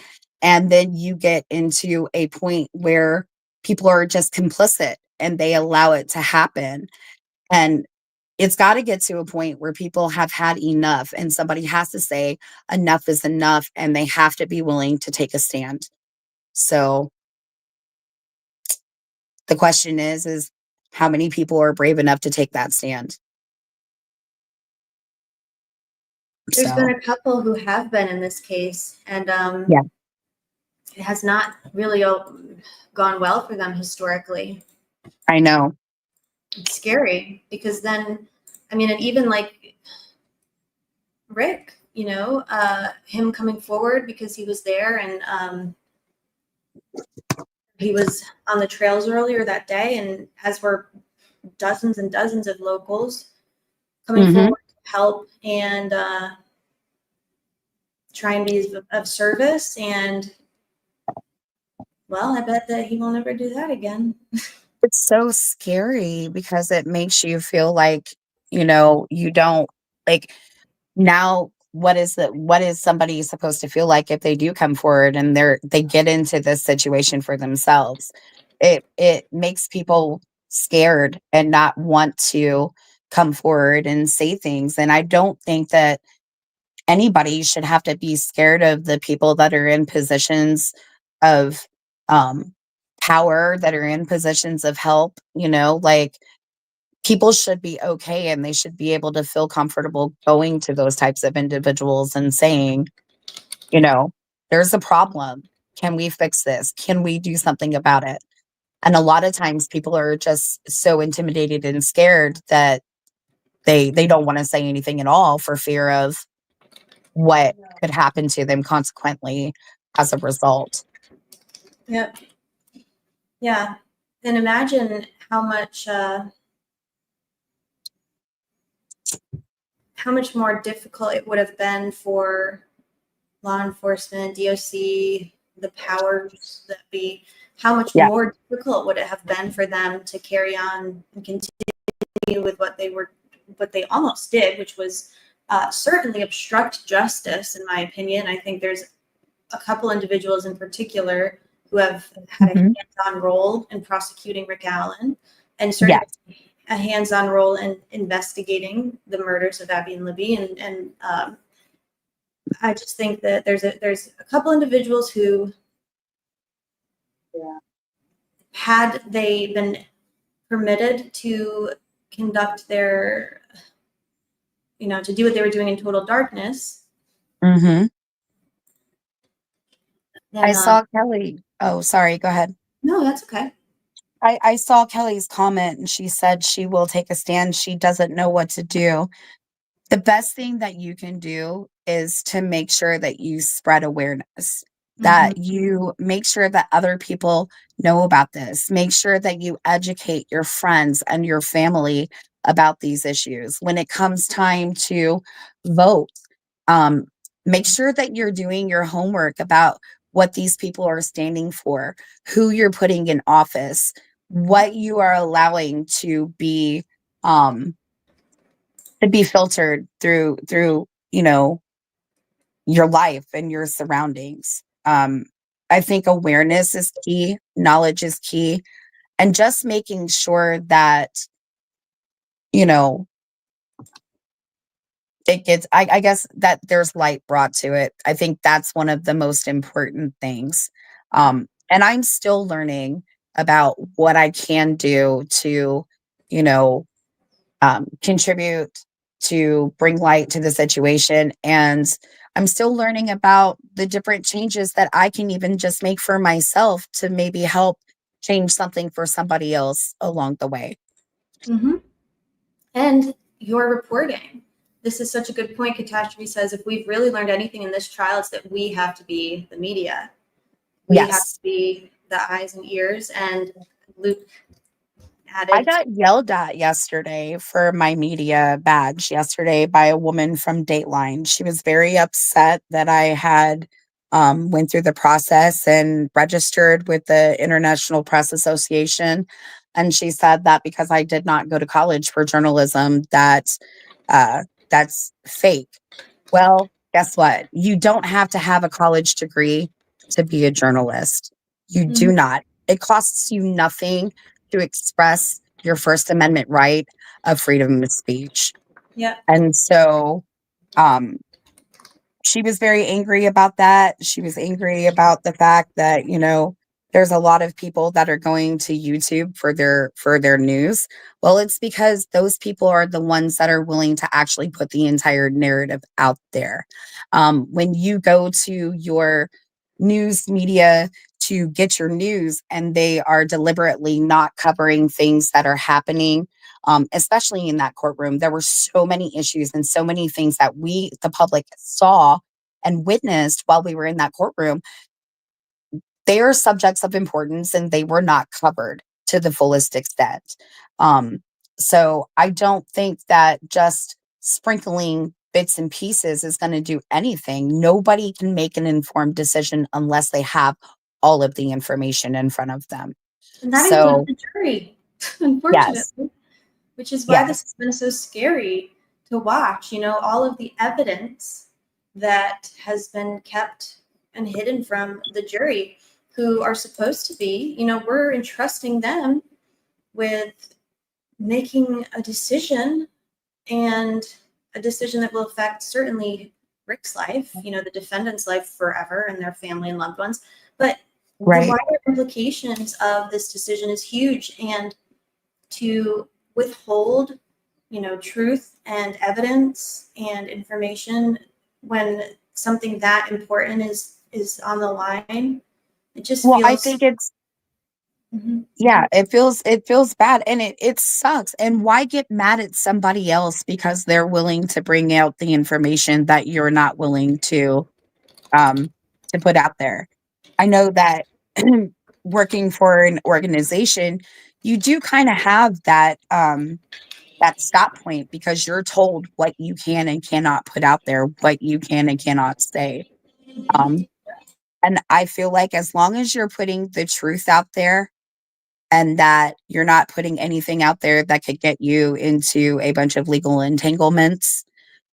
And then you get into a point where people are just complicit and they allow it to happen. And it's got to get to a point where people have had enough and somebody has to say enough is enough and they have to be willing to take a stand. So the question is how many people are brave enough to take that stand? There's been a couple who have been in this case, and yeah, it has not really gone well for them historically. I know. It's scary because then, I mean, and even like Rick, you know, him coming forward because he was there and he was on the trails earlier that day, and as were dozens and dozens of locals coming forward to help and try and be of service. And well, I bet that he will never do that again. It's so scary because it makes you feel like, you know, you don't like now what is somebody supposed to feel like if they do come forward and they get into this situation for themselves? It makes people scared and not want to come forward and say things. And I don't think that anybody should have to be scared of the people that are in positions of um, power, that are in positions of help. You know, like people should be okay and they should be able to feel comfortable going to those types of individuals and saying, you know, there's a problem. Can we fix this? Can we do something about it? And a lot of times people are just so intimidated and scared that they don't want to say anything at all for fear of what could happen to them consequently as a result. Yep. Yeah. And imagine how much more difficult it would have been for law enforcement, DOC, the powers that be, how much more difficult would it have been for them to carry on and continue with what they almost did, which was certainly obstruct justice, in my opinion. I think there's a couple individuals in particular who have had a hands-on role in prosecuting Rick Allen, and certainly a hands-on role in investigating the murders of Abby and Libby. And I just think that there's a couple individuals who, had they been permitted to conduct their, you know, to do what they were doing in total darkness. I saw Kelly. Oh, sorry. Go ahead. No, that's okay. I saw Kelly's comment and she said she will take a stand. She doesn't know what to do. The best thing that you can do is to make sure that you spread awareness, that you make sure that other people know about this. Make sure that you educate your friends and your family about these issues. When it comes time to vote, make sure that you're doing your homework about what these people are standing for, who you're putting in office, what you are allowing to be filtered through your life and your surroundings. I think awareness is key, knowledge is key, and just making sure that it gets, I guess, that there's light brought to it. I think that's one of the most important things. And I'm still learning about what I can do to, contribute to bring light to the situation. And I'm still learning about the different changes that I can even just make for myself to maybe help change something for somebody else along the way. Mm-hmm. And your reporting. This is such a good point. Catastrophe says if we've really learned anything in this trial, it's that we have to be the media. We have to be the eyes and ears. And Luke added, I got yelled at yesterday for my media badge yesterday by a woman from Dateline. She was very upset that I had went through the process and registered with the International Press Association. And she said that because I did not go to college for journalism, that's fake. Well, guess what? You don't have to have a college degree to be a journalist. You do not. It costs you nothing to express your First Amendment right of freedom of speech. Yeah. And so she was very angry about that. She was angry about the fact that, there's a lot of people that are going to YouTube for their news. Well, it's because those people are the ones that are willing to actually put the entire narrative out there. When you go to your news media to get your news and they are deliberately not covering things that are happening, especially in that courtroom, there were so many issues and so many things that we, the public, saw and witnessed while we were in that courtroom. They are subjects of importance and they were not covered to the fullest extent. So I don't think that just sprinkling bits and pieces is going to do anything. Nobody can make an informed decision unless they have all of the information in front of them. And that includes the jury, unfortunately, which is why this has been so scary to watch. All of the evidence that has been kept and hidden from the jury, who are supposed to be, we're entrusting them with making a decision, and a decision that will affect certainly Rick's life, the defendant's life forever, and their family and loved ones. But the wider implications of this decision is huge, and to withhold, truth and evidence and information when something that important is on the line, it just feels. I think it's. Yeah, it feels bad, and it sucks. And why get mad at somebody else because they're willing to bring out the information that you're not willing to put out there? I know that working for an organization, you do kind of have that stop point because you're told what you can and cannot put out there, what you can and cannot say. And I feel like as long as you're putting the truth out there, and that you're not putting anything out there that could get you into a bunch of legal entanglements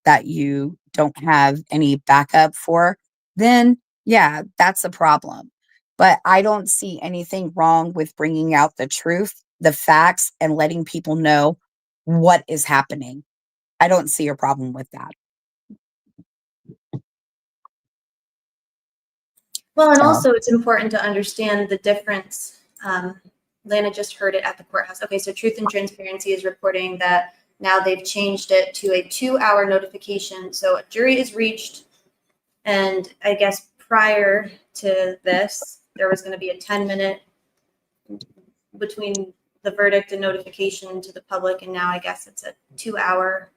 that you don't have any backup for, then yeah, that's a problem. But I don't see anything wrong with bringing out the truth, the facts, and letting people know what is happening. I don't see a problem with that. Well, and also it's important to understand the difference. Lana just heard it at the courthouse. Okay, so Truth and Transparency is reporting that now they've changed it to a 2-hour notification. So a jury is reached, and I guess prior to this, there was going to be a 10-minute between the verdict and notification to the public, and now I guess it's a 2-hour.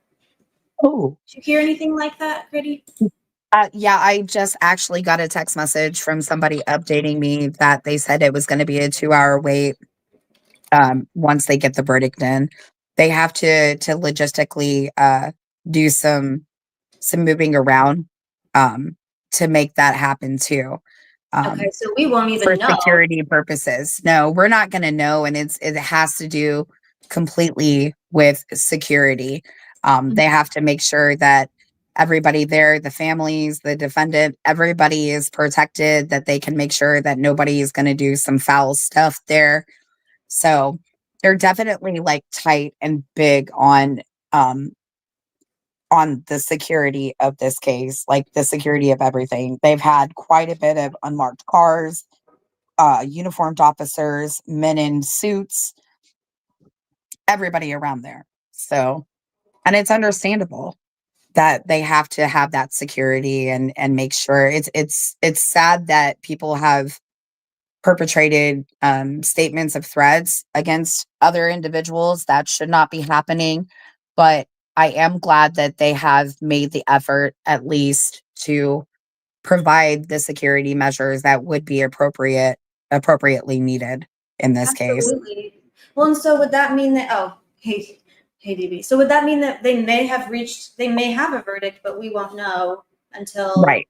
Oh. Did you hear anything like that, Gritty? Yeah, I just actually got a text message from somebody updating me that they said it was going to be a 2-hour wait once they get the verdict in. they have to logistically do some moving around to make that happen too. Okay, so we won't For even know. security purposes. No, we're not going to know, and it has to do completely with security. They have to make sure that everybody there, the families, the defendant, everybody is protected, that they can make sure that nobody is going to do some foul stuff there. So they're definitely like tight and big on the security of this case, like the security of everything. They've had quite a bit of unmarked cars, uniformed officers, men in suits, everybody around there. So, and it's understandable that they have to have that security and make sure. It's sad that people have perpetrated statements of threats against other individuals. That should not be happening, but I am glad that they have made the effort at least to provide the security measures that would be appropriately needed in this case. Absolutely. Well, and so would that mean that, oh, hey, DB. So would that mean that they may have a verdict, but we won't know until, right?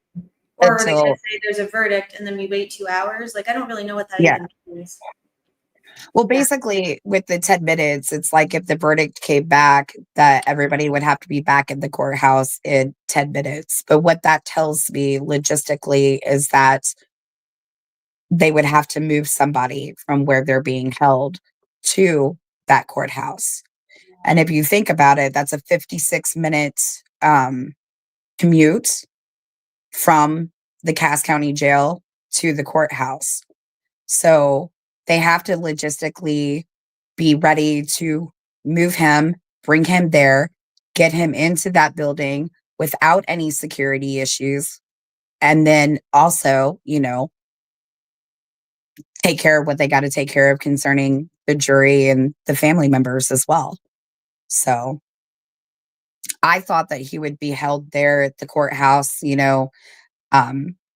Or are they going to say there's a verdict and then we wait 2 hours? Like, I don't really know what that even means. Well, basically, with the 10 minutes, it's like if the verdict came back, that everybody would have to be back in the courthouse in 10 minutes. But what that tells me logistically is that they would have to move somebody from where they're being held to that courthouse. And if you think about it, that's a 56-minute commute from the Cass County Jail to the courthouse. So they have to logistically be ready to move him, bring him there, get him into that building without any security issues, and then also, take care of what they got to take care of concerning the jury and the family members as well. So I thought that he would be held there at the courthouse,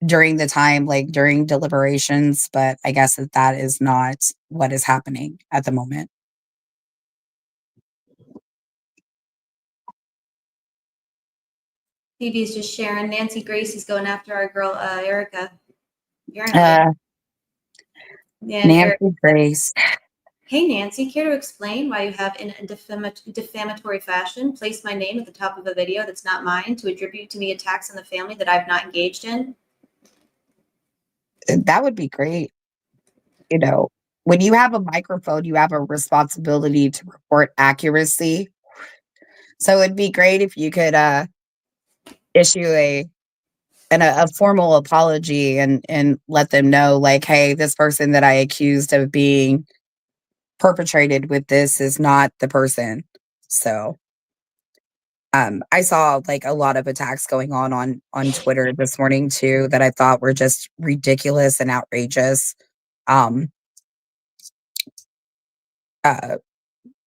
during the time, like during deliberations, but I guess that is not what is happening at the moment. Phoebe's just sharing. Nancy Grace is going after our girl, Erica. Nancy Grace. Hey, Nancy, care to explain why you have, in a defamatory fashion, placed my name at the top of a video that's not mine to attribute to me attacks on the family that I've not engaged in? That would be great. When you have a microphone, you have a responsibility to report accuracy. So it'd be great if you could issue a formal apology and let them know, like, hey, this person that I accused of being perpetrated with this is not the person. So I saw like a lot of attacks going on Twitter this morning too that I thought were just ridiculous and outrageous.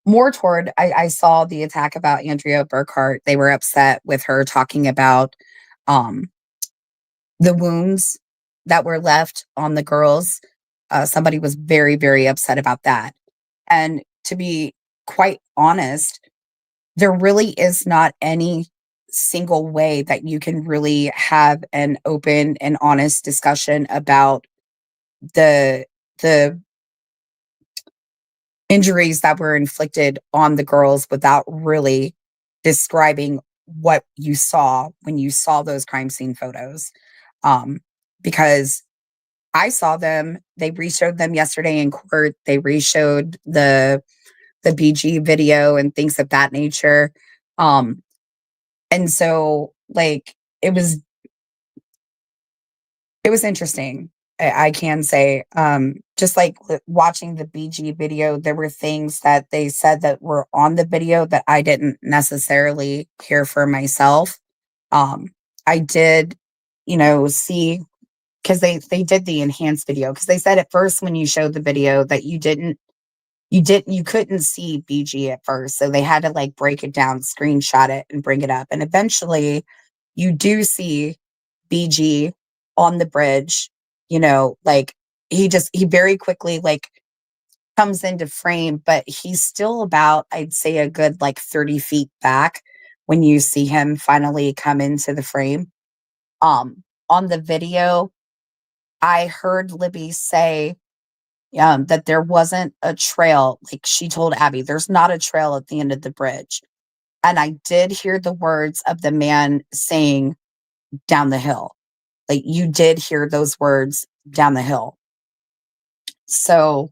More toward, I saw the attack about Andrea Burkhart. They were upset with her talking about the wounds that were left on the girls. Somebody was very, very upset about that. And to be quite honest, there really is not any single way that you can really have an open and honest discussion about the injuries that were inflicted on the girls without really describing what you saw when you saw those crime scene photos. Because I saw them, they re-showed them yesterday in court. They re-showed the BG video and things of that nature. And so like, it was interesting. I can say, just like watching the BG video, there were things that they said that were on the video that I didn't necessarily hear for myself. I did, see, because they did the enhanced video, because they said at first when you showed the video that you couldn't see BG at first. So they had to like break it down, screenshot it and bring it up. And eventually you do see BG on the bridge, like he very quickly like comes into frame, but he's still about, I'd say, a good like 30 feet back when you see him finally come into the frame. On the video, I heard Libby say that there wasn't a trail. Like she told Abby, there's not a trail at the end of the bridge. And I did hear the words of the man saying down the hill. Like you did hear those words down the hill. So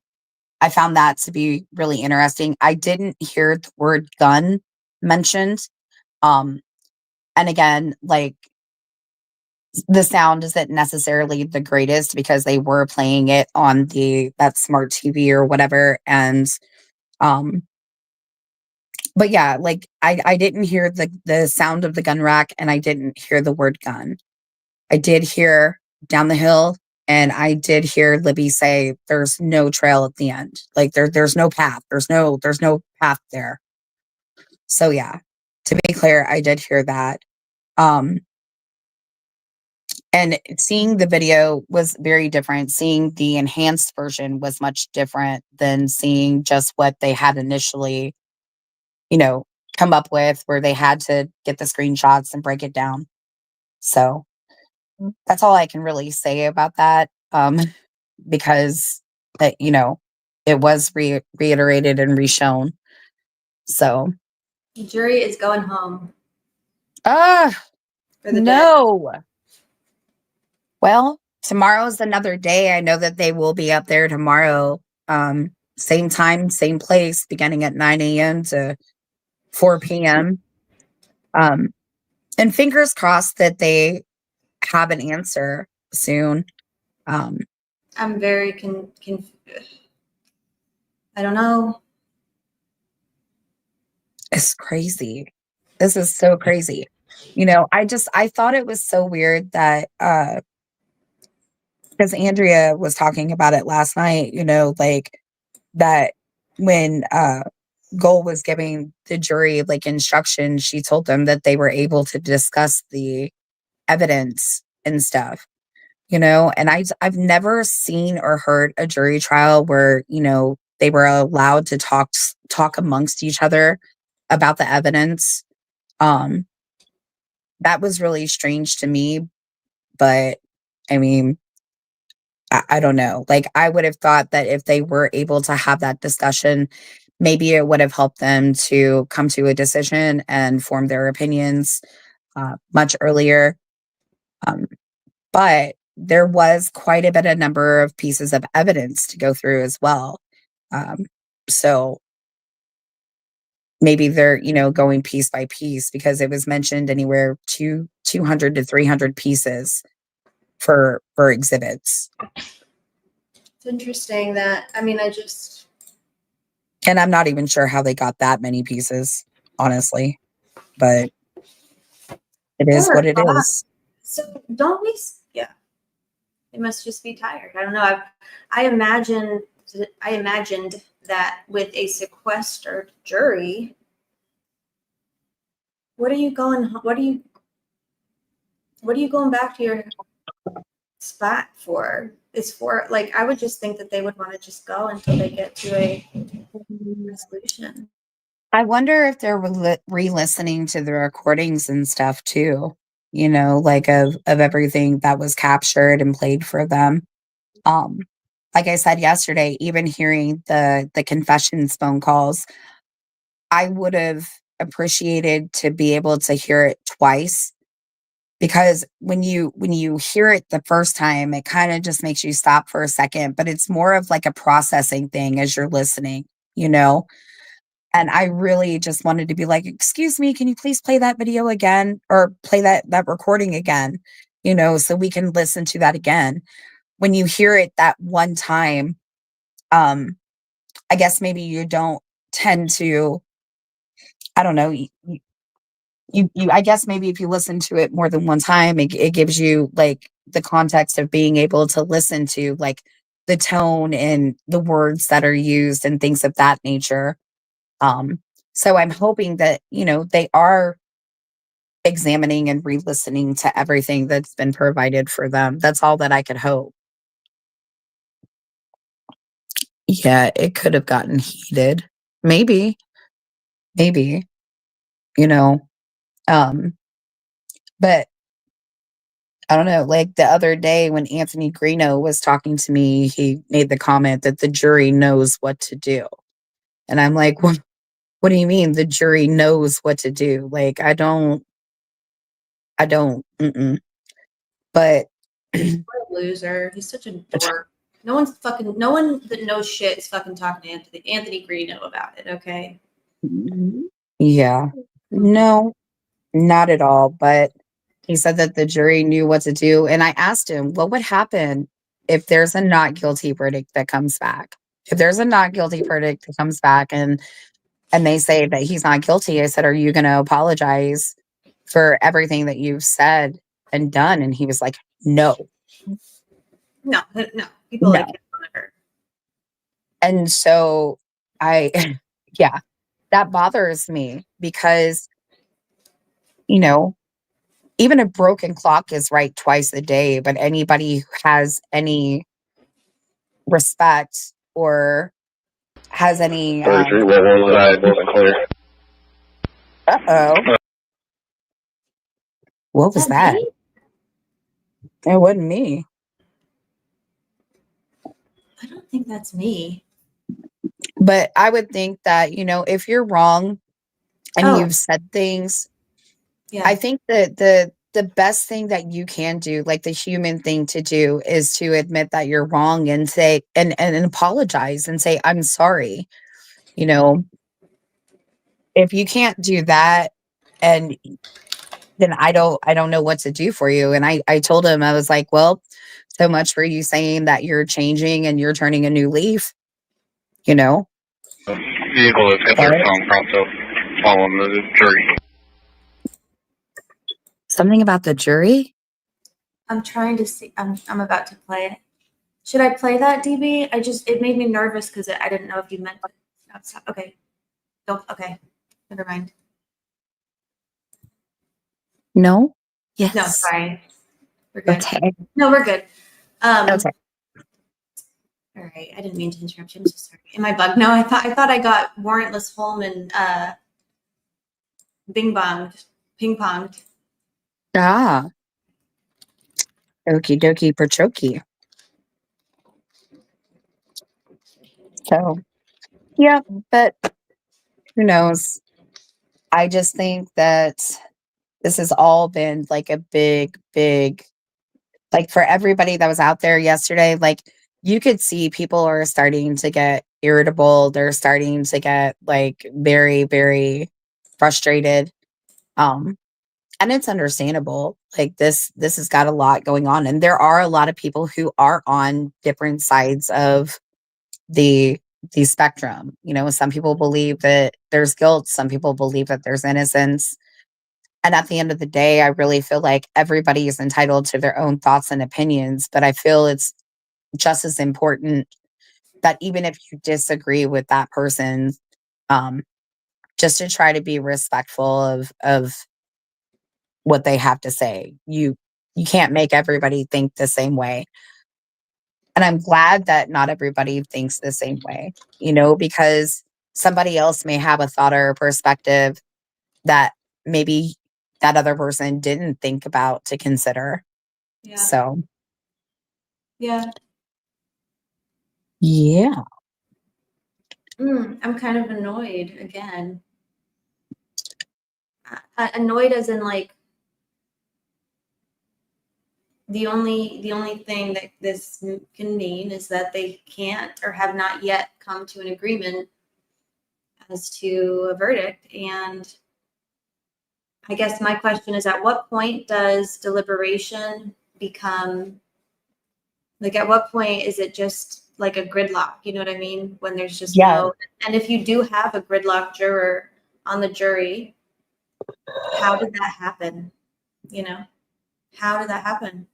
I found that to be really interesting. I didn't hear the word gun mentioned. And again, like the sound isn't necessarily the greatest because they were playing it on that smart TV or whatever. And but yeah, like I didn't hear the sound of the gun rack, and I didn't hear the word gun. I did hear down the hill, and I did hear Libby say there's no trail at the end. Like there's no path. There's no path there. So yeah, to be clear, I did hear that. And seeing the video was very different. Seeing the enhanced version was much different than seeing just what they had initially, come up with, where they had to get the screenshots and break it down. So that's all I can really say about that. Because it was reiterated and reshown. So The jury is going home. For the no. Day. Well, tomorrow's another day. I know that they will be up there tomorrow. Same time, same place, beginning at 9 a.m. to 4 p.m. And fingers crossed that they have an answer soon. I'm very I don't know. It's crazy. This is so crazy. I thought it was so weird that because Andrea was talking about it last night, like that when Goal was giving the jury like instructions, she told them that they were able to discuss the evidence and stuff, and I've never seen or heard a jury trial where, they were allowed to talk amongst each other about the evidence. That was really strange to me, but I mean, I don't know. Like, I would have thought that if they were able to have that discussion, maybe it would have helped them to come to a decision and form their opinions much earlier. But there was quite a bit of number of pieces of evidence to go through as well. So maybe they're, going piece by piece, because it was mentioned anywhere to 200 to 300 pieces for exhibits. It's interesting that, and I'm not even sure how they got that many pieces, honestly, but it is what it is. So don't we? Yeah, they must just be tired. I don't know. I imagined that with a sequestered jury, what are you going back to your spot for? Is for, like, I would just think that they would want to just go until they get to a resolution. I wonder if they're re-listening to the recordings and stuff too, like of everything that was captured and played for them. Like I said yesterday, even hearing the confessions phone calls, I would have appreciated to be able to hear it twice, because when you hear it the first time, it kind of just makes you stop for a second, but it's more of like a processing thing as you're listening, And I really just wanted to be like, excuse me, can you please play that video again, or play that recording again, so we can listen to that again. When you hear it that one time, I guess maybe you don't tend to, I don't know, I guess maybe if you listen to it more than one time, it gives you like the context of being able to listen to like the tone and the words that are used and things of that nature. So I'm hoping that, they are examining and re-listening to everything that's been provided for them. That's all that I could hope. Yeah, it could have gotten heated. Maybe, you know, but I don't know, like the other day when Anthony Greeno was talking to me, he made the comment that the jury knows what to do. And I'm like, what do you mean the jury knows what to do? Like, I don't, but What a loser. He's such a dork. No one that knows shit is fucking talking to Anthony Greeno about it, okay? yeah, no, not at all. But he said that the jury knew what to do. And I asked him, what would happen if there's a not guilty verdict that comes back? If there's a not guilty verdict that comes back and they say that he's not guilty, I said, are you going to apologize for everything that you've said and done? And he was like, no. No. People like him on her. And so yeah, that bothers me because, even a broken clock is right twice a day, but anybody who has any respect or has any. 33, wasn't clear. Uh-oh. What was that? Me? It wasn't me. I don't think that's me. But I would think that, if you're wrong and you've said things, I think that the best thing that you can do, like the human thing to do, is to admit that you're wrong and say and apologize and say, I'm sorry. If you can't do that, and then I don't know what to do for you. And I told him, I was like, well, so much for you saying that you're changing and you're turning a new leaf, Vehicle is at their phone pronto following the jury. Something about the jury? I'm trying to see. I'm about to play it. Should I play that, DB? It made me nervous because I didn't know if you meant it. Okay. Okay. Never mind. No? Yes. No, sorry. We're good. Okay. No, we're good. Okay. All right. I didn't mean to interrupt you. I'm so sorry. Am I bugged? No, I thought I got warrantless Holman ping ponged. Ah. Okie dokie perchoki. So, yeah, but who knows? I just think that this has all been like a big, like for everybody that was out there yesterday, like you could see people are starting to get irritable. They're starting to get like very, very frustrated. And it's understandable. Like this has got a lot going on. And there are a lot of people who are on different sides of the spectrum. Some people believe that there's guilt, some people believe that there's innocence. And at the end of the day, I really feel like everybody is entitled to their own thoughts and opinions, but I feel it's just as important that even if you disagree with that person, just to try to be respectful of what they have to say. You can't make everybody think the same way. And I'm glad that not everybody thinks the same way, because somebody else may have a thought or a perspective that maybe that other person didn't think about to consider. Yeah. So. Yeah. Yeah. I'm kind of annoyed again. Annoyed as in like the only thing that this can mean is that they can't or have not yet come to an agreement as to a verdict. And I guess my question is, at what point does deliberation become, like, at what point is it just like a gridlock? You know what I mean? When there's just no, and if you do have a gridlock juror on the jury, how did that happen? How did that happen?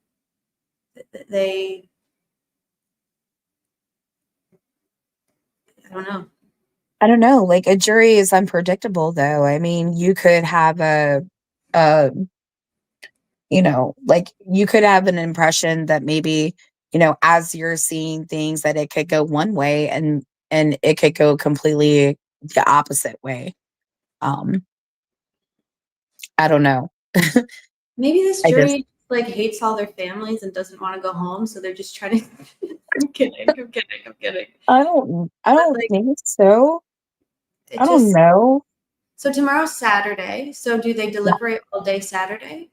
I don't know. Like a jury is unpredictable though. I mean, you could have like you could have an impression that maybe as you're seeing things that it could go one way and it could go completely the opposite way. I don't know. Maybe this I just jury hates all their families and doesn't want to go home, so they're just trying to. I'm kidding. I don't think so. It I don't just know. so tomorrow's Saturday. So do they deliberate all day Saturday?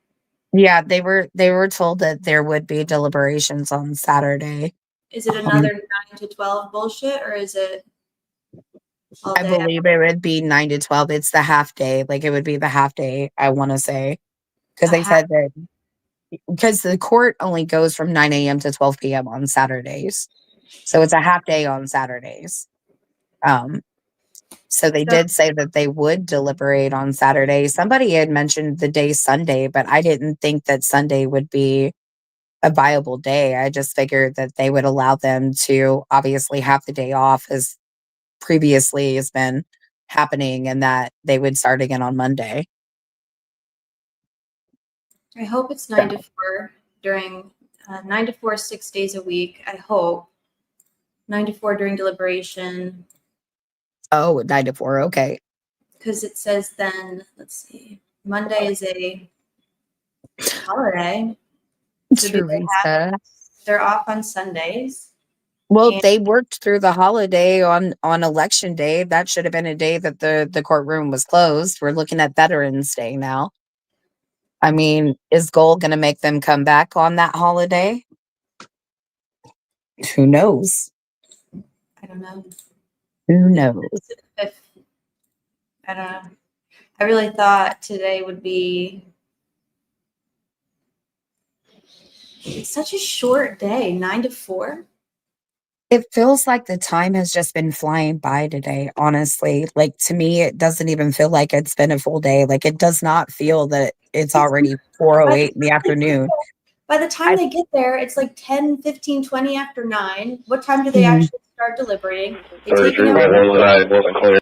Yeah, they were told that there would be deliberations on Saturday. Is it another 9 to 12 bullshit, or is it all I day? believe it would be 9 to 12. It's the half day. It would be the half day, I want to say. Because they said that because the court only goes from 9 a.m. to 12 p.m. on Saturdays. So it's a half day on Saturdays. So they did say that they would deliberate on Saturday. Somebody had mentioned the day Sunday, but I didn't think that Sunday would be a viable day. I just figured that they would allow them to obviously have the day off as previously has been happening, and that they would start again on Monday. I hope it's 9 to 4 during 9 to 4, 6 days a week. I hope 9 to 4 during deliberation. Oh, 9 to 4. Okay. Because it says then, let's see, Monday is a holiday. So they're off on Sundays. Well, they worked through the holiday on election day. That should have been a day that the courtroom was closed. We're looking at Veterans Day now. I mean, is Goal going to make them come back on that holiday? Who knows? I don't know. Who knows? I don't know. I really thought today would be. It's such a short day, 9 to 4. It feels like the time has just been flying by today, honestly. To me, it doesn't even feel like it's been a full day. It does not feel that it's already 4:08 in the afternoon. By the time they get there, it's 10, 15, 20 after 9. What time do they actually start deliberating? They take an hour. wasn't clear.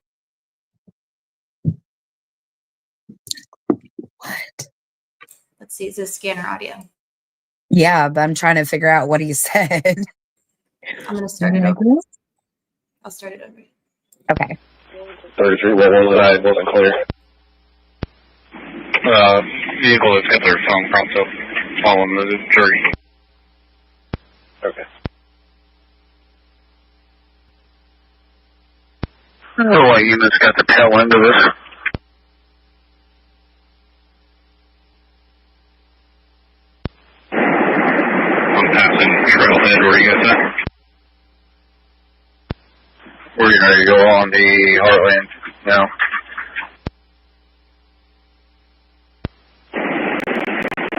What? Let's see, it's a scanner audio. Yeah, but I'm trying to figure out what he said. I'm going to start it over. I'll start it over. Okay. 33, wasn't clear. Vehicle has got their phone prompts up following the jury. Okay. The white unit's got the tail end of this. I'm passing trailhead. Where you guys at? We're getting ready to go on the Heartland now.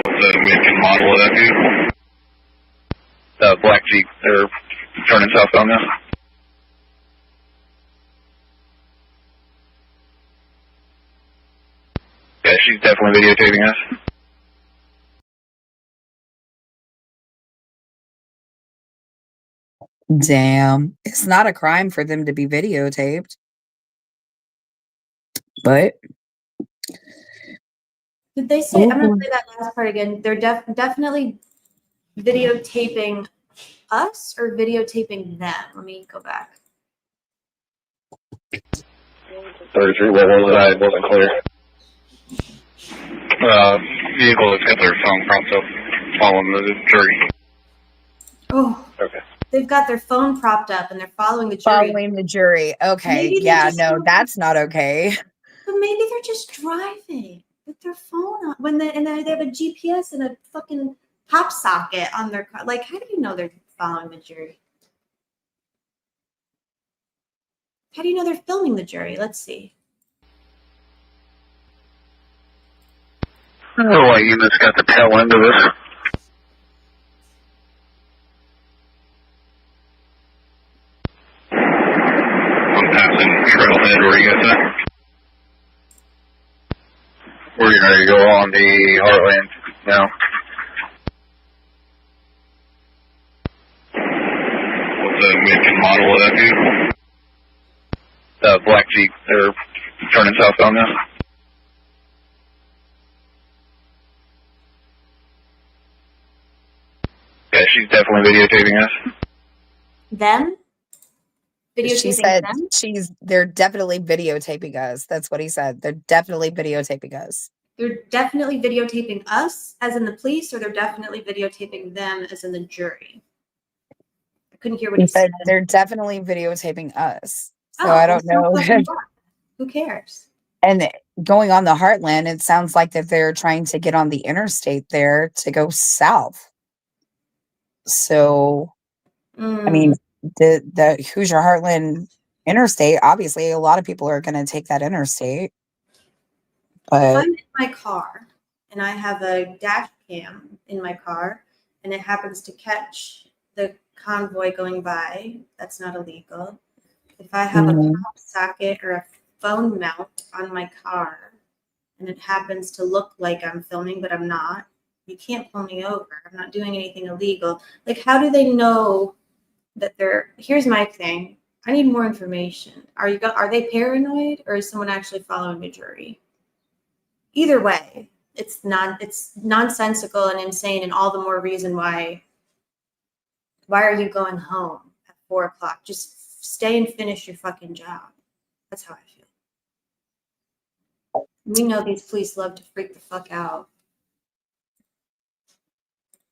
What's the make and model of that vehicle? The black Jeep. They're turning southbound now. Yeah, she's definitely videotaping us. Damn. It's not a crime for them to be videotaped. But did they say? I'm going to play that last part again. They're definitely videotaping us or videotaping them. Let me go back. 33, wasn't clear. Vehicle has got their phone prompts up following the jury. Oh. Okay. They've got their phone propped up and they're following the jury. Following the jury. Okay. Yeah, no, that's not okay. But maybe they're just driving with their phone on when they have a GPS and a fucking pop socket on their car. How do you know they're following the jury? How do you know they're filming the jury? Let's see. The white unit's got the tail end of this. I'm passing trailhead. Where you guys at? We're getting ready to go on the Heartland now. What's the make and model of that vehicle? The black Jeep. They're turning southbound now. Yeah, she's definitely videotaping us. Them? Videotaping She said them? they're definitely videotaping us. That's what he said. They're definitely videotaping us. They're definitely videotaping us, as in the police, or they're definitely videotaping them, as in the jury? I couldn't hear what He he said. said they're definitely videotaping us. So Oh, I well, don't know. so fucking what? Who cares? And going on the Heartland, it sounds like that they're trying to get on the interstate there to go south. So, I mean, the Hoosier Heartland interstate, obviously a lot of people are going to take that interstate. If But I'm in my car and I have a dash cam in my car and it happens to catch the convoy going by, that's not illegal. If I have a pop socket or a phone mount on my car and it happens to look like I'm filming, but I'm not, you can't pull me over. I'm not doing anything illegal. Like, how do they know that they're, here's my thing. I need more information. Are they paranoid, or is someone actually following a jury? Either way, it's nonsensical and insane, and all the more reason why are you going home at 4:00? Just stay and finish your fucking job. That's how I feel. We know these police love to freak the fuck out.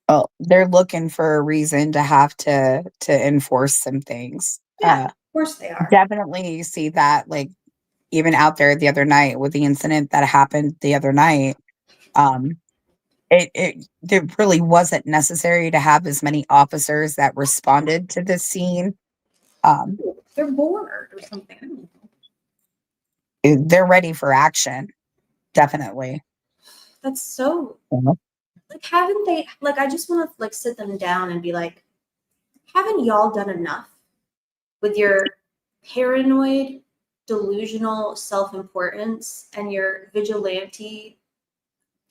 well, they're looking for a reason to have to enforce some things. Yeah, of course they are. Definitely see that, like, even out there the other night with the incident that happened the other night. It really wasn't necessary to have as many officers that responded to this scene. They're bored or something. I don't know. They're ready for action. Definitely. That's so like, haven't they, like, I just want to like sit them down and be like, haven't y'all done enough with your paranoid, delusional self-importance and your vigilante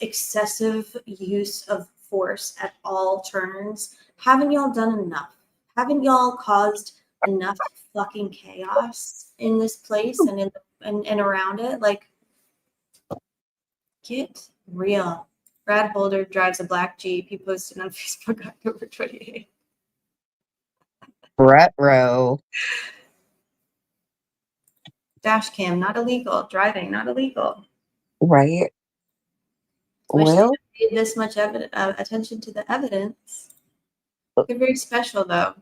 excessive use of force at all turns? Haven't y'all done enough? Haven't y'all caused enough fucking chaos in this place and and around it? Like, get real. Brad Holder drives a black Jeep. He posted on Facebook October 28th. Brett Rowe. Dash cam, not illegal. Driving, not illegal. Right. Wish Well, they paid this much attention to the evidence. They're very special, though.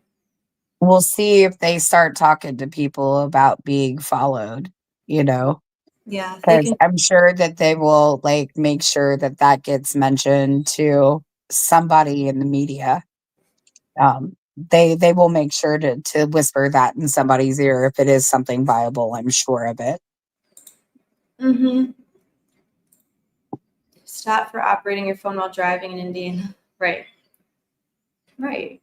we'll see if they start talking to people about being followed, Yeah, they because can. I'm sure that they will, like, make sure that that gets mentioned to somebody in the media. They will make sure to whisper that in somebody's ear if it is something viable. I'm sure of it. Mm-hmm. Stop for operating your phone while driving in Indiana. Right. Right.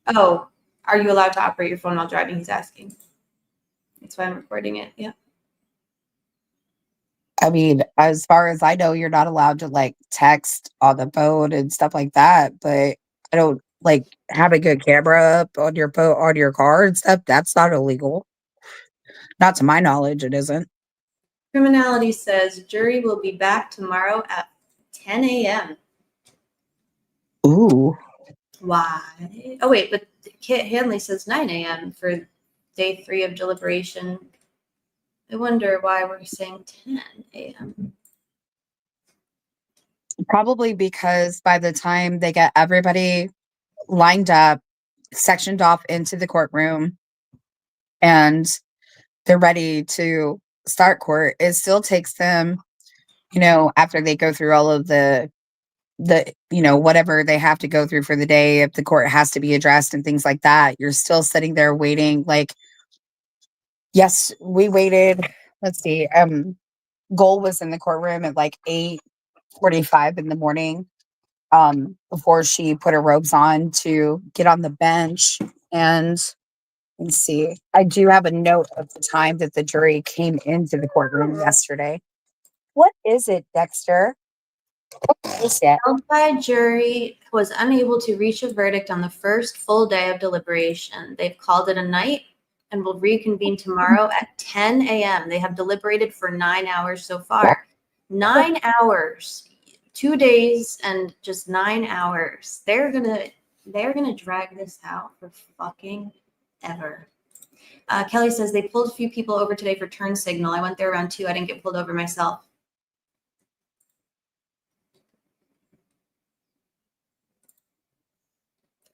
Oh, are you allowed to operate your phone while driving? He's asking. That's why I'm recording it. Yeah. I mean, as far as I know, you're not allowed to, like, text on the phone and stuff like that, but I don't, like, have a good camera up on your phone, on your car and stuff. That's not illegal. Not to my knowledge, it isn't. Criminality says jury will be back tomorrow at 10 a.m. Ooh. Why? Oh, wait, but Kit Hanley says 9 a.m. for day 3 of deliberation. I wonder why we're saying 10 a.m. Probably because by the time they get everybody lined up, sectioned off into the courtroom, and they're ready to start court, it still takes them, after they go through all of the whatever they have to go through for the day, if the court has to be addressed and things like that, you're still sitting there waiting. Like, yes, we waited. Let's see. Goal was in the courtroom at like 8:45 in the morning, before she put her robes on to get on the bench. And let's see, I do have a note of the time that the jury came into the courtroom yesterday. What is it, Dexter? The Delphi jury was unable to reach a verdict on the first full day of deliberation. They've called it a night and will reconvene tomorrow at 10 a.m. They have deliberated for 9 hours so far. 9 hours, 2 days, and just 9 hours. They're going to They're gonna drag this out for fucking ever. Kelly says they pulled a few people over today for turn signal. I went there around 2. I didn't get pulled over myself.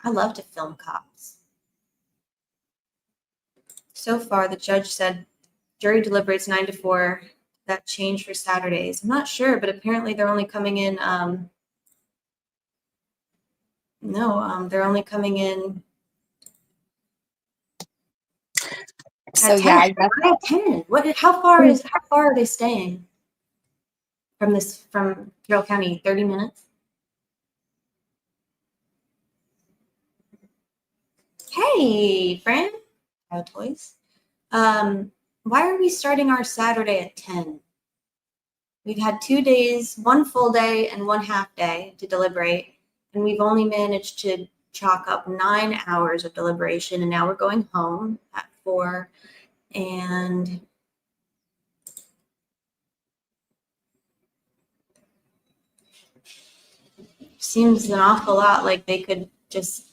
I love to film cops. So far, the judge said jury deliberates 9 to 4. That changed for Saturdays. I'm not sure, but apparently they're only coming in. They're only coming in. So at 10. yeah, I guess. Why at 10? How far are they staying from Carroll County? 30 minutes. Hey, Fran. How toys? Why are we starting our Saturday at 10? We've had 2 days, 1 full day and 1 half day to deliberate, and we've only managed to chalk up 9 hours of deliberation, and now we're going home at 4, and seems an awful lot like they could just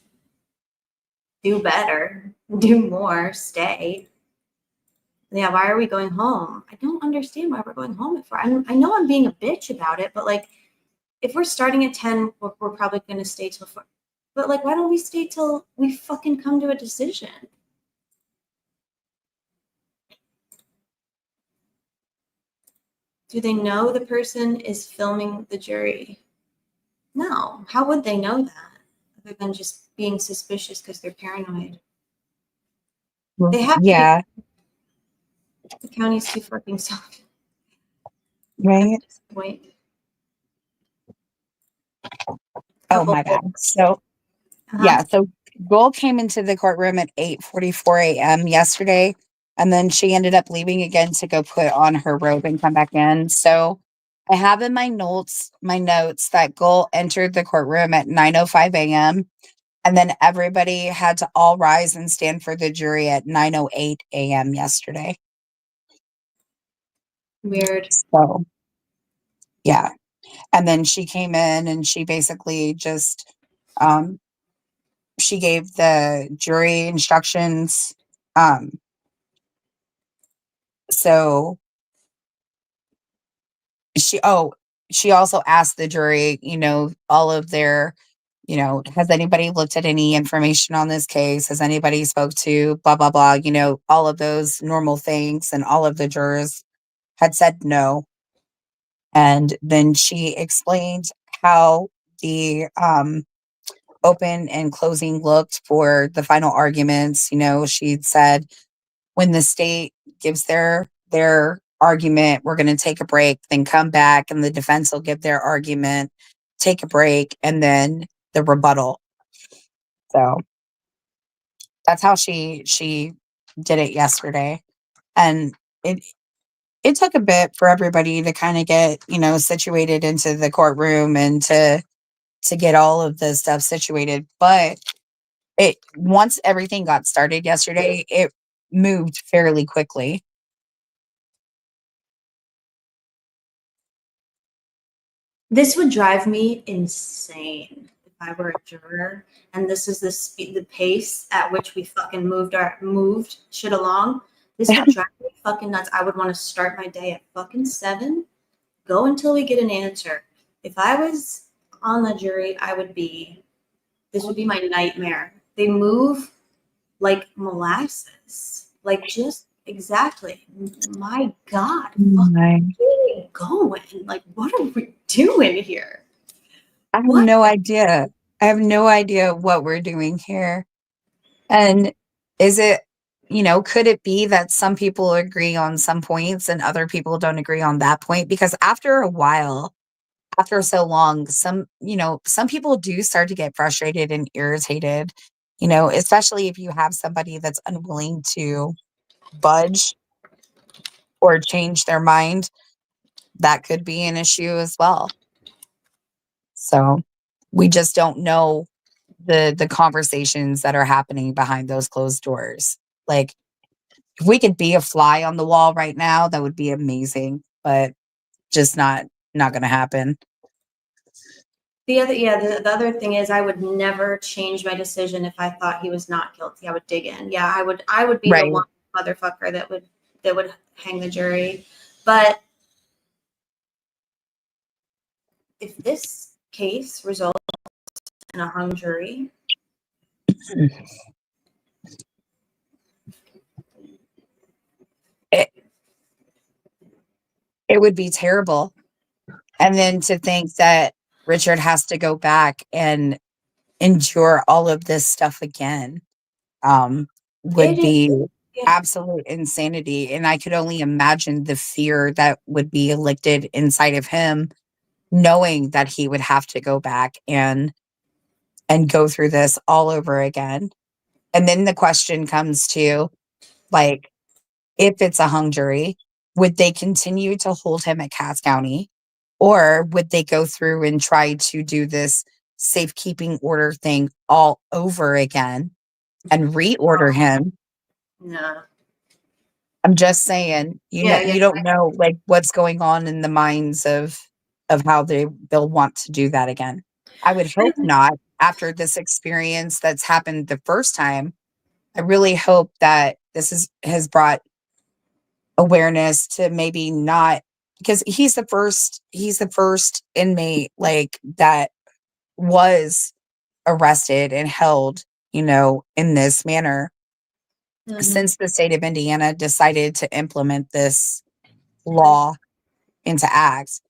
do better, do more, stay. Yeah, why are we going home? I don't understand why we're going home at 4. I know I'm being a bitch about it, but like, if we're starting at 10, we're probably going to stay till 4. But like, why don't we stay till we fucking come to a decision? Do they know the person is filming the jury? No. How would they know that? Other than just being suspicious because they're paranoid. They have Yeah. The county's too fucking soft. Right. Point. Oh my God. So yeah, so Gold came into the courtroom at 8:44 a.m. yesterday, and then she ended up leaving again to go put on her robe and come back in. So I have in my notes that Gold entered the courtroom at 9:05 a.m. and then everybody had to all rise and stand for the jury at 9:08 a.m. yesterday. Weird. So yeah. And then she came in and she basically just she gave the jury instructions. So she also asked the jury, all of their, has anybody looked at any information on this case? Has anybody spoke to blah, blah, blah, all of those normal things. And all of the jurors had said no. And then she explained how the open and closing looked for the final arguments. She'd said when the state gives their argument, we're going to take a break, then come back, and the defense will give their argument, take a break, and then the rebuttal. So that's how she did it yesterday. And it took a bit for everybody to kind of get, situated into the courtroom and to get all of the stuff situated. But once everything got started yesterday, it moved fairly quickly. This would drive me insane if I were a juror, and this is the pace at which we fucking moved shit along. This would drive me fucking nuts. I would want to start my day at fucking 7, go until we get an answer. If I was on the jury, this would be my nightmare. They move like molasses, like just exactly. My God, fucking get it going. Like, what are we doing here? I have no idea. I have no idea what we're doing here. And is it, could it be that some people agree on some points and other people don't agree on that point? Because after a while, after so long, some people do start to get frustrated and irritated, especially if you have somebody that's unwilling to budge or change their mind. That could be an issue as well. So we just don't know the conversations that are happening behind those closed doors. Like, if we could be a fly on the wall right now, that would be amazing, but just not going to happen. The other thing is I would never change my decision if I thought he was not guilty. I would dig in. Yeah, I would be the one motherfucker that would hang the jury. But if this case results in a hung jury, it would be terrible. And then to think that Richard has to go back and endure all of this stuff again would be absolute insanity. And I could only imagine the fear that would be elicted inside of him, knowing that he would have to go back and go through this all over again. And then the question comes to, like, if it's a hung jury, would they continue to hold him at Cass County? Or would they go through and try to do this safekeeping order thing all over again and reorder him? no. I'm just saying, you don't know like what's going on in the minds of how they'll want to do that again. I would hope not. After this experience that's happened the first time, I really hope that this has brought awareness to maybe not, because he's the first inmate like that was arrested and held, in this manner since the state of Indiana decided to implement this law into act.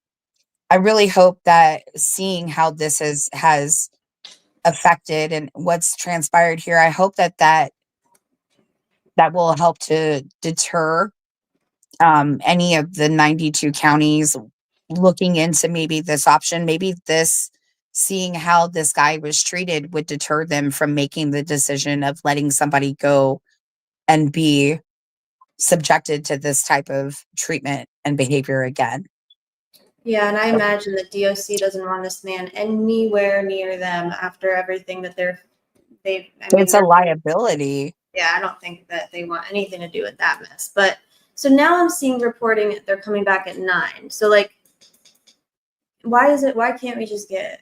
I really hope that seeing how this has affected and what's transpired here, I hope that will help to deter any of the 92 counties looking into maybe this option. Maybe seeing how this guy was treated would deter them from making the decision of letting somebody go and be subjected to this type of treatment and behavior again. Yeah, and I imagine that DOC doesn't want this man anywhere near them after everything that It's a liability. Yeah, I don't think that they want anything to do with that mess. But so now I'm seeing reporting they're coming back at 9. So like, why can't we just get?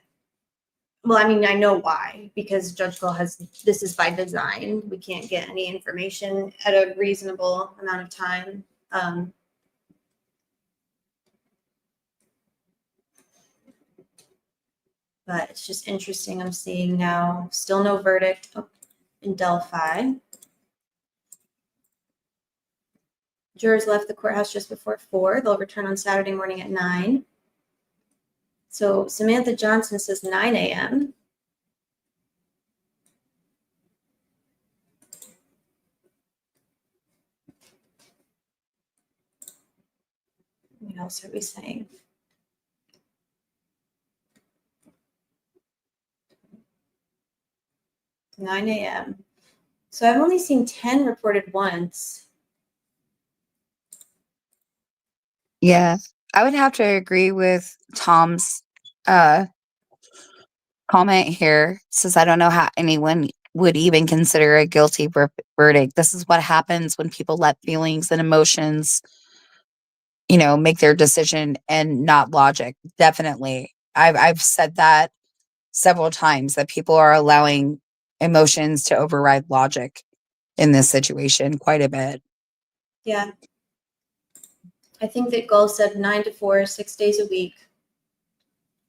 Well, I mean, I know why, because Judge Cole this is by design. We can't get any information at a reasonable amount of time. But it's just interesting. I'm seeing now still no verdict in Delphi. Jurors left the courthouse just before 4. They'll return on Saturday morning at 9. So Samantha Johnson says 9 a.m. What else are we saying? $9 a.m. So I've only seen 10 reported once. Yeah, I would have to agree with Tom's comment here. It says, I don't know how anyone would even consider a guilty verdict. This is what happens when people let feelings and emotions, make their decision and not logic. Definitely. I've said that several times, that people are allowing emotions to override logic in this situation quite a bit. Yeah. I think that Gull said 9 to 4, 6 days a week.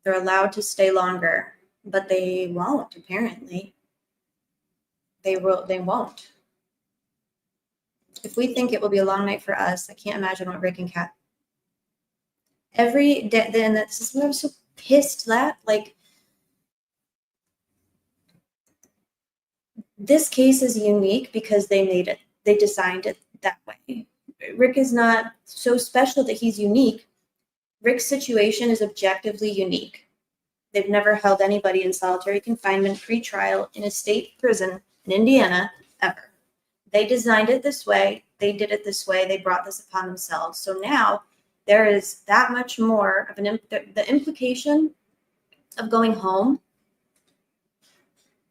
They're allowed to stay longer, but they won't, apparently. They won't. If we think it will be a long night for us, I can't imagine what Rick and Kat. Every day, then this is what I'm so pissed that, like, this case is unique because they designed it that way. Rick is not so special that he's unique. Rick's situation is objectively unique. They've never held anybody in solitary confinement pre-trial in a state prison in Indiana ever. They designed it this way. They did it this way. They brought this upon themselves. So now there is that much more of the implication of going home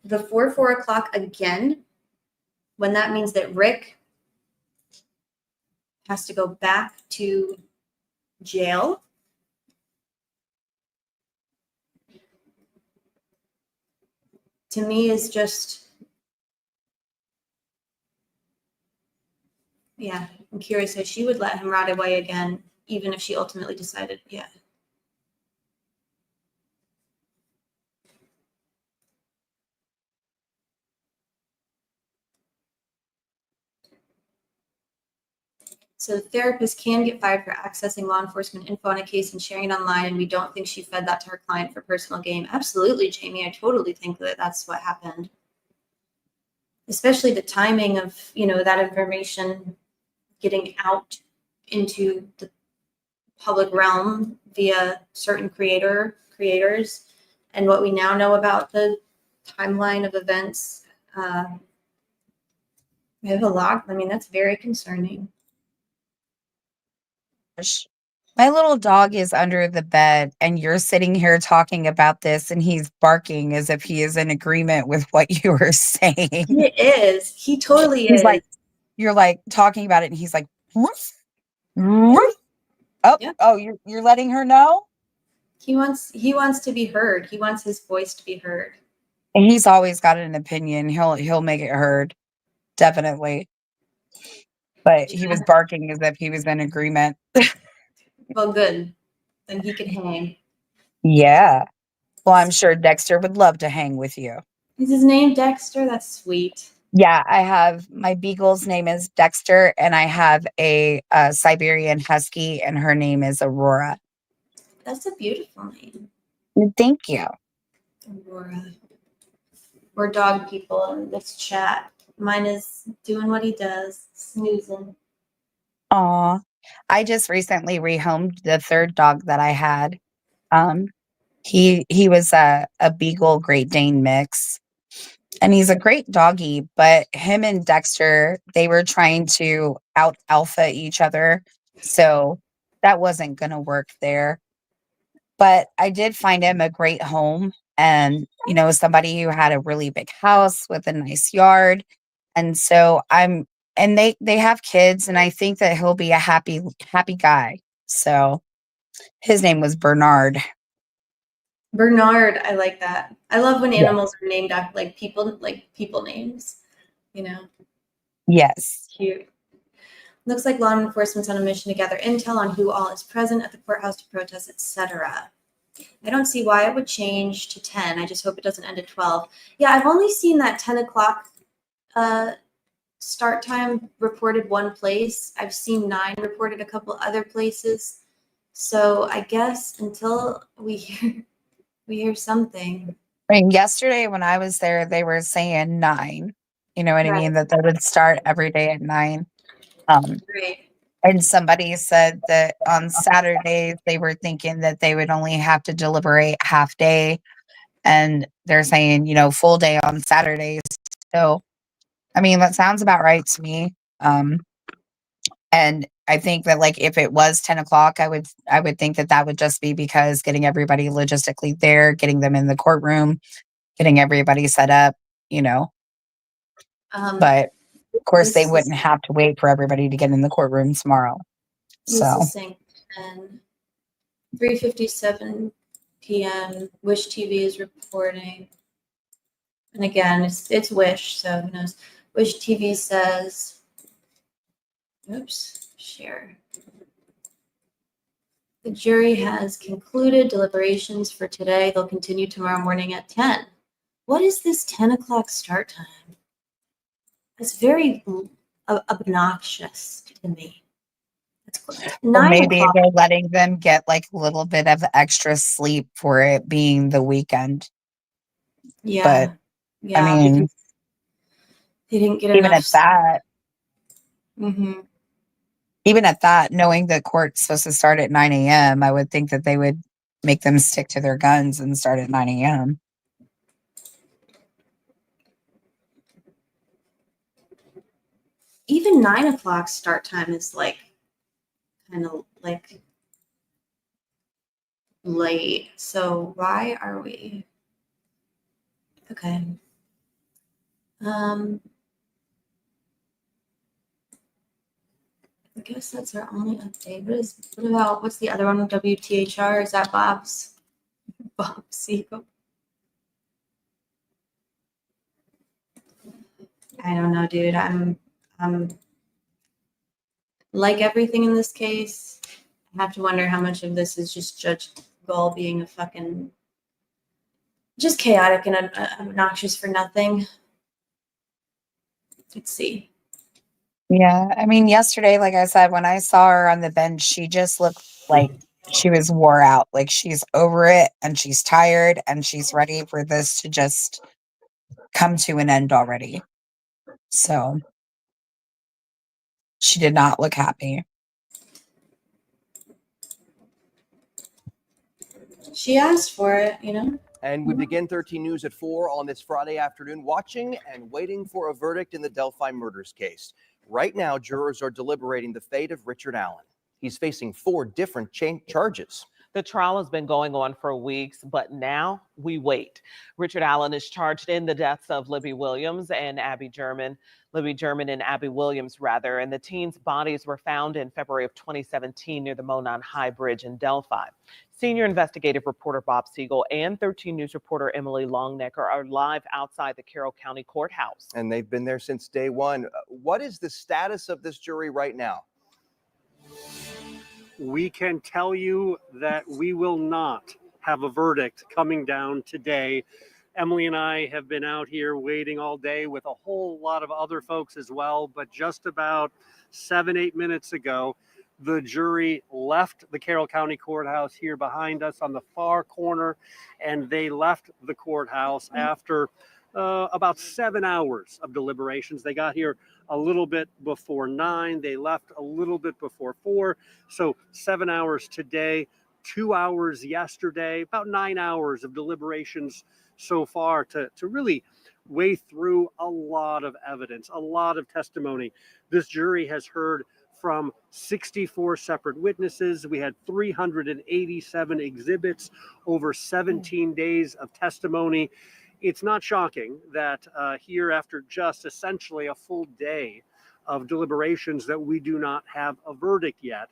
before 4 o'clock again, when that means that Rick has to go back to jail. to me is just, yeah, I'm curious how she would let him rot away again, even if she ultimately decided, yeah. So therapists can get fired for accessing law enforcement info on a case and sharing it online, and we don't think she fed that to her client for personal gain. Absolutely, Jamie. I totally think that that's what happened. Especially the timing of, that information getting out into the public realm via certain creators, and what we now know about the timeline of events. We have a lot. I mean, that's very concerning. My little dog is under the bed, and you're sitting here talking about this, and he's barking as if he is in agreement with what you were saying. He is. He totally He's is. like, you're like talking about it, and he's like, woof, woof. Oh, Yeah. oh, you're letting her know? He wants to be heard. He wants his voice to be heard. And he's always got an opinion. He'll make it heard. Definitely. But he was barking as if he was in agreement. Well, good. Then he could hang. Yeah. Well, I'm sure Dexter would love to hang with you. Is his name Dexter? That's sweet. Yeah, I have my beagle's name is Dexter, and I have a Siberian Husky, and her name is Aurora. That's a beautiful name. Thank you. Aurora. We're dog people in this chat. Mine is doing what he does, snoozing. Aw. I just recently rehomed the third dog that I had. He was a Beagle Great Dane mix. And he's a great doggy, but him and Dexter, they were trying to out alpha each other. So that wasn't going to work there. But I did find him a great home and, somebody who had a really big house with a nice yard. And so and they have kids, and I think that he'll be a happy guy. So his name was Bernard. Bernard, I like that. I love when animals are named after like people names, Yes. Cute. Looks like law enforcement's on a mission to gather intel on who all is present at the courthouse to protest, etc. I don't see why it would change to 10. I just hope it doesn't end at 12. Yeah, I've only seen that 10 o'clock start time reported one place. I've seen 9 reported a couple other places. So I guess until we hear something. I mean, yesterday when I was there, they were saying 9. You know what I mean? That they would start every day at 9. Great. And somebody said that on Saturdays, they were thinking that they would only have to deliberate half day. And they're saying, full day on Saturdays. So, I mean, that sounds about right to me. And I think that like if it was 10 o'clock, I would think that would just be because getting everybody logistically there, getting them in the courtroom, getting everybody set up, But of course, they wouldn't have to wait for everybody to get in the courtroom tomorrow. So This is saying 3:57 p.m. Wish TV is reporting. And again, it's Wish, so who knows? Wish TV says, oops, share. The jury has concluded deliberations for today. They'll continue tomorrow morning at 10. What is this 10 o'clock start time? It's very obnoxious to me. or maybe they're letting them get like a little bit of extra sleep for it being the weekend. Yeah. But yeah, I mean, they didn't get even enough at that, Mm-hmm. even at that, knowing that court's supposed to start at 9 a.m., I would think that they would make them stick to their guns and start at 9 a.m. Even 9 o'clock start time is like kind of like late. So why are we? Okay. I guess that's our only update. What's the other one? WTHR? Is that Bob's? Bob Siegel. I don't know, dude. I'm like everything in this case. I have to wonder how much of this is just Judge Gull being a fucking just chaotic and obnoxious for nothing. Let's see. Yeah, I mean, yesterday, like I said, when I saw her on the bench, she just looked like she was wore out. Like she's over it and she's tired and she's ready for this to just come to an end already. So she did not look happy. She asked for it, you know? And we begin 13 News at 4 on this Friday afternoon, watching and waiting for a verdict in the Delphi murders case. Right now, jurors are deliberating the fate of Richard Allen. He's facing 4 different charges. The trial has been going on for weeks, but now we wait. Richard Allen is charged in the deaths of Libby Williams and Abby German. Libby German and Abby Williams, rather, and the teens' bodies were found in February of 2017 near the Monon High Bridge in Delphi. Senior investigative reporter Bob Siegel and 13 News reporter Emily Longnecker are live outside the Carroll County Courthouse. And they've been there since day one. What is the status of this jury right now? We can tell you that we will not have a verdict coming down today. Emily and I have been out here waiting all day with a whole lot of other folks as well, but just about 7-8 minutes ago, the jury left the Carroll County Courthouse here behind us on the far corner, and they left the courthouse after about 7 hours of deliberations. They got here a little bit before 9. They left a little bit before 4. So 7 hours today, 2 hours yesterday, about 9 hours of deliberations so far to really weigh through a lot of evidence, a lot of testimony. This jury has heard from 64 separate witnesses. We had 387 exhibits, over 17 days of testimony. It's not shocking that here, after just essentially a full day of deliberations, that we do not have a verdict yet,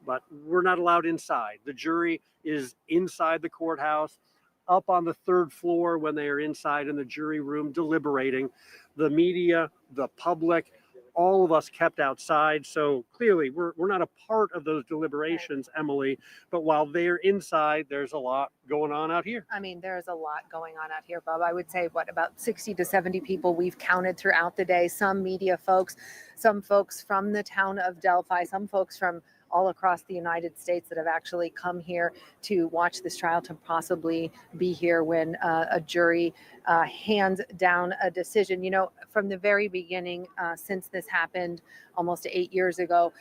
but we're not allowed inside. The jury is inside the courthouse, up on the 3rd floor when they are inside in the jury room deliberating. The media, the public, all of us kept outside. So clearly we're not a part of those deliberations, Emily, but while they're inside, there's a lot going on out here. I mean, there's a lot going on out here, Bob. I would say, about 60 to 70 people we've counted throughout the day. Some media folks, some folks from the town of Delphi, some folks from all across the United States that have actually come here to watch this trial, to possibly be here when a jury hands down a decision. You know, from the very beginning, since this happened almost 8 years ago,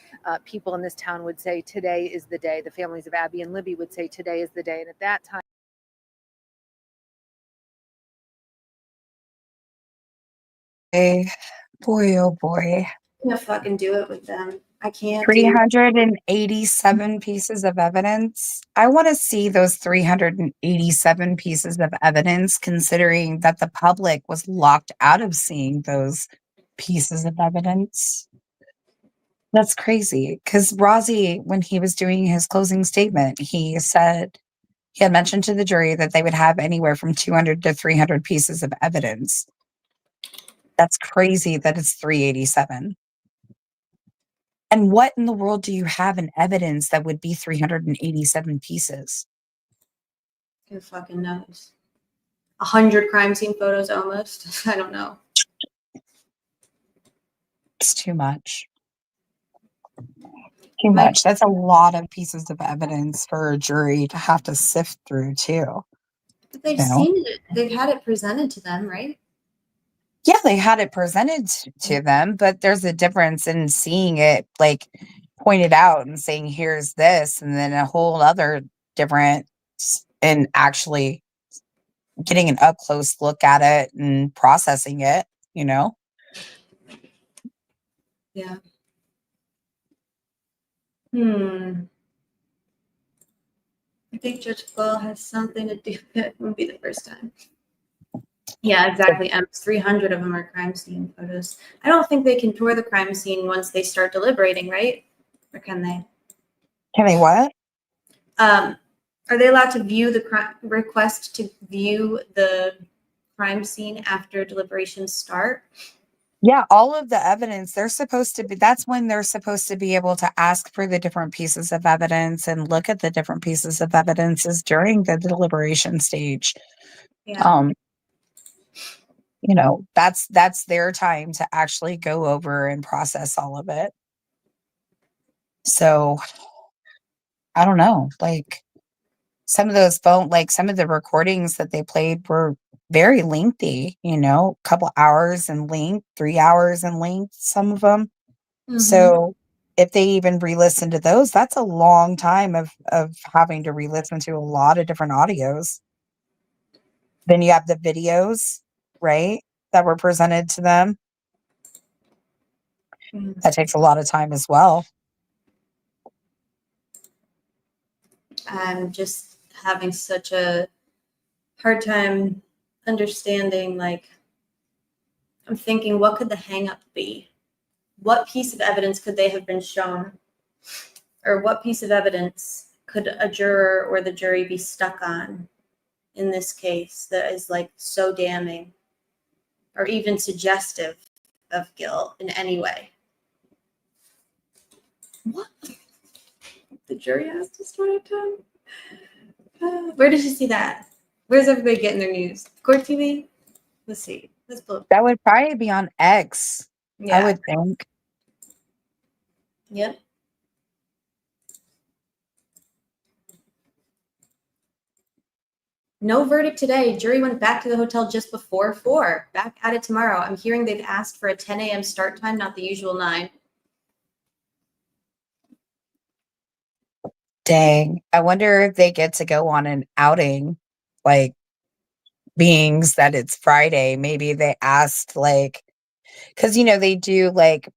people in this town would say today is the day. The families of Abby and Libby would say today is the day. And at that time, Boy, oh boy. I'm gonna fucking do it with them. I can't. 387 pieces of evidence. I want to see those 387 pieces of evidence, considering that the public was locked out of seeing those pieces of evidence. That's crazy. Because Rozzy, when he was doing his closing statement, he said he had mentioned to the jury that they would have anywhere from 200 to 300 pieces of evidence. That's crazy that it's 387. And what in the world do you have in evidence that would be 387 pieces? Who fucking knows? 100 crime scene photos almost. I don't know. It's too much. Too much. That's a lot of pieces of evidence for a jury to have to sift through, too. But they've seen it. They've had it presented to them, right? Yeah, they had it presented to them, but there's a difference in seeing it like pointed out and saying, here's this, and then a whole other different in actually getting an up close look at it and processing it, you know? Yeah. I think Judge Gull has something to do with it. It won't be the first time. Yeah, exactly. 300 of them are crime scene photos. I don't think they can tour the crime scene once they start deliberating, right? Or can they? Can they what? Are they allowed to view the request to view the crime scene after deliberations start? Yeah, all of the evidence, they're supposed to be, that's when they're supposed to be able to ask for the different pieces of evidence and look at the different pieces of evidence is during the deliberation stage. Yeah. That's their time to actually go over and process all of it. So I don't know, like some of some of the recordings that they played were very lengthy, a couple hours in length, 3 hours in length, some of them. So if they even re-listen to those, that's a long time of having to re-listen to a lot of different audios. Then you have the videos, right, that were presented to them. That takes a lot of time as well. I'm just having such a hard time understanding, like, I'm thinking, what could the hang up be? What piece of evidence could they have been shown? Or what piece of evidence could a juror or the jury be stuck on in this case that is like so damning or even suggestive of guilt in any way? What? The jury asked us to write down? Where did you see that? Where's everybody getting their news? Court TV? Let's see. Let's pull up. That would probably be on X, Yeah. I would think. Yep. No verdict today. Jury went back to the hotel just before 4. Back at it tomorrow. I'm hearing they've asked for a 10 a.m. start time, not the usual 9. Dang. I wonder if they get to go on an outing, like, beings that it's Friday. Maybe they asked, like, because, they do, like,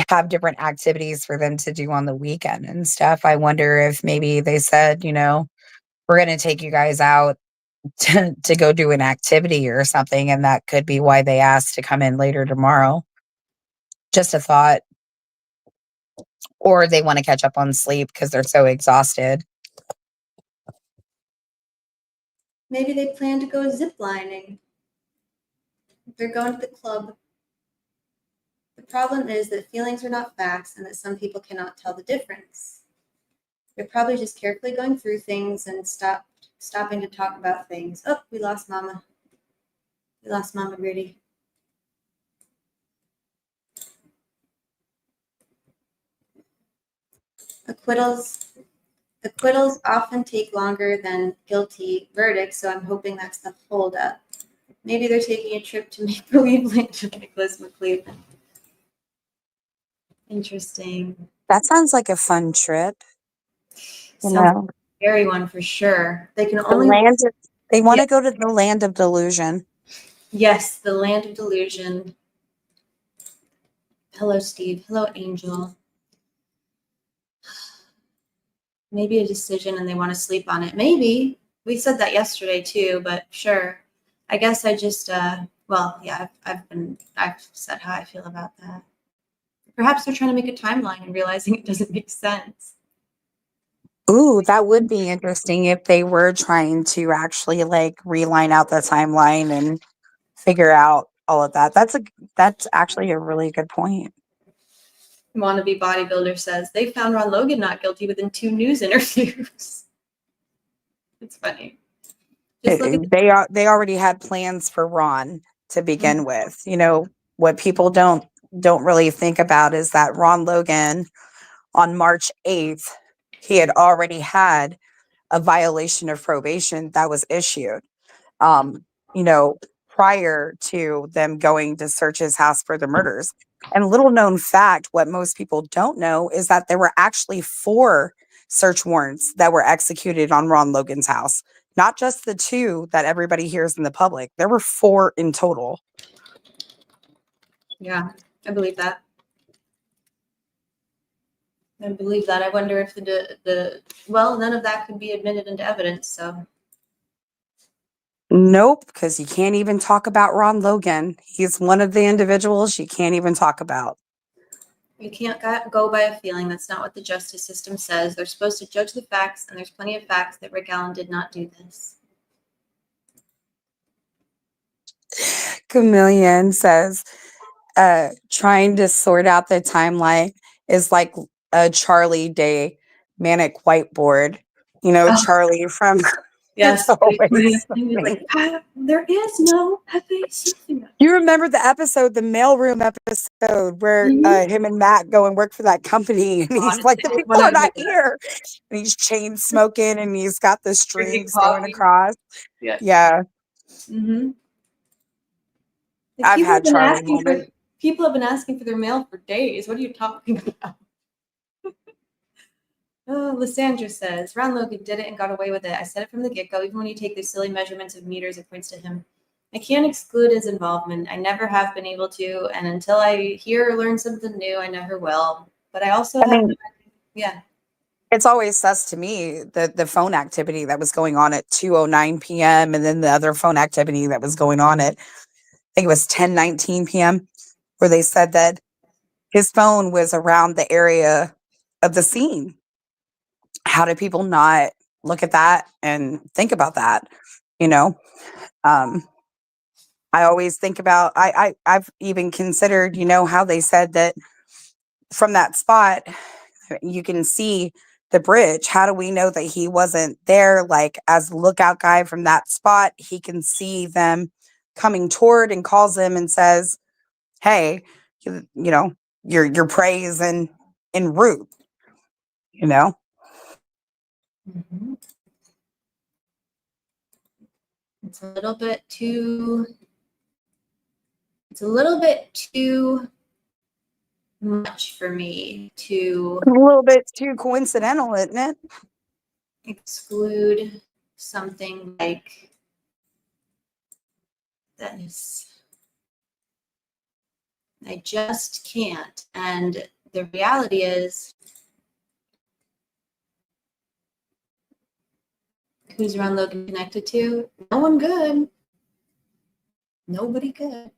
have different activities for them to do on the weekend and stuff. I wonder if maybe they said, we're going to take you guys out to go do an activity or something. And that could be why they asked to come in later tomorrow. Just a thought. Or they want to catch up on sleep because they're so exhausted. Maybe they plan to go ziplining. They're going to the club. The problem is that feelings are not facts and that some people cannot tell the difference. They're probably just carefully going through things and stopping to talk about things. Oh, we lost Mama. We lost Mama Gritty. Acquittals often take longer than guilty verdicts, so I'm hoping that's the holdup. Maybe they're taking a trip to make-believe land with Nicholas McClellan. Interesting. That sounds like a fun trip. Scary one for sure. They can They want to go to the land of delusion. Yes, the land of delusion. Hello, Steve. Hello, Angel. Maybe a decision and they want to sleep on it. Maybe. We said that yesterday too, but sure. I guess I just, I've said how I feel about that. Perhaps they're trying to make a timeline and realizing it doesn't make sense. Ooh, that would be interesting if they were trying to actually reline out the timeline and figure out all of that. That's actually a really good point. Wannabe bodybuilder says they found Ron Logan not guilty within 2 news interviews. It's funny. They already had plans for Ron to begin with. What people don't really think about is that Ron Logan on March 8th, he had already had a violation of probation that was issued, prior to them going to search his house for the murders. And little known fact, what most people don't know is that there were actually 4 search warrants that were executed on Ron Logan's house. Not just the 2 that everybody hears in the public. There were 4 in total. Yeah, I believe that. I wonder if none of that could be admitted into evidence, so. Nope, because you can't even talk about Ron Logan. He's one of the individuals you can't even talk about. You can't go by a feeling. That's not what the justice system says. They're supposed to judge the facts, and there's plenty of facts that Rick Allen did not do this. Chameleon says, trying to sort out the timeline is like a Charlie Day manic whiteboard. You know, Charlie from Yes. It's Always Like, there is no something. You remember the episode, the mailroom episode, where him and Matt go and work for that company, and he's like, the people are not here. And he's chain smoking, and he's got the strings going across. Yeah. Mm-hmm. I've had Charlie moments. People have been asking for their mail for days. What are you talking about? Oh, Lysandra says, Ron Logan did it and got away with it. I said it from the get-go. Even when you take those silly measurements of meters, it points to him. I can't exclude his involvement. I never have been able to, and until I hear or learn something new, I never will. But I also It's always sus to me, the phone activity that was going on at 2:09 p.m. and then the other phone activity that was going on at, I think it was 10:19 p.m., where they said that his phone was around the area of the scene. How do people not look at that and think about that? You know, I always think about, I've even considered, you know, how they said that from that spot, you can see the bridge. How do we know that he wasn't there? Like, as a lookout guy from that spot, he can see them coming toward and calls them and says, hey, you know, your prey is en route, you know? Mm-hmm. It's a little bit too much for me to A little bit too coincidental, isn't it? exclude something like this. I just can't. And the reality is, who's Ron Logan connected to? No one good. Nobody good.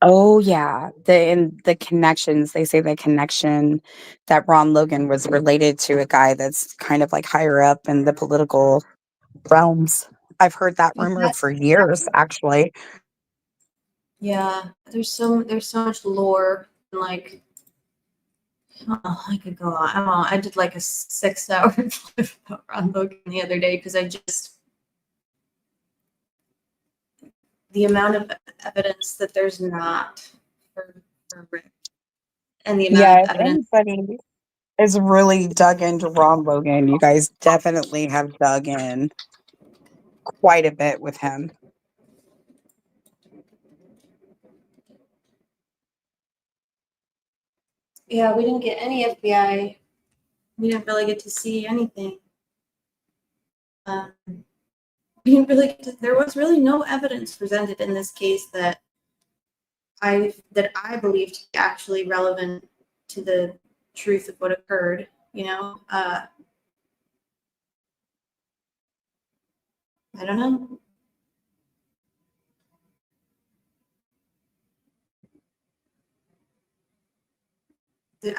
Oh yeah, the connections. They say the connection that Ron Logan was related to a guy that's kind of like higher up in the political realms. I've heard that rumor for years, actually. Yeah, there's so much lore and like, oh, I could go on. I don't know. I did like a 6-hour live about Ron Logan the other day because the amount of evidence that there's not for Rick, and the amount of If evidence. anybody is really dug into Ron Logan, you guys definitely have dug in quite a bit with him. Yeah, we didn't get any FBI. We didn't really get to see anything. We didn't really get to, there was really no evidence presented in this case that I believe to be actually relevant to the truth of what occurred. You know, I don't know.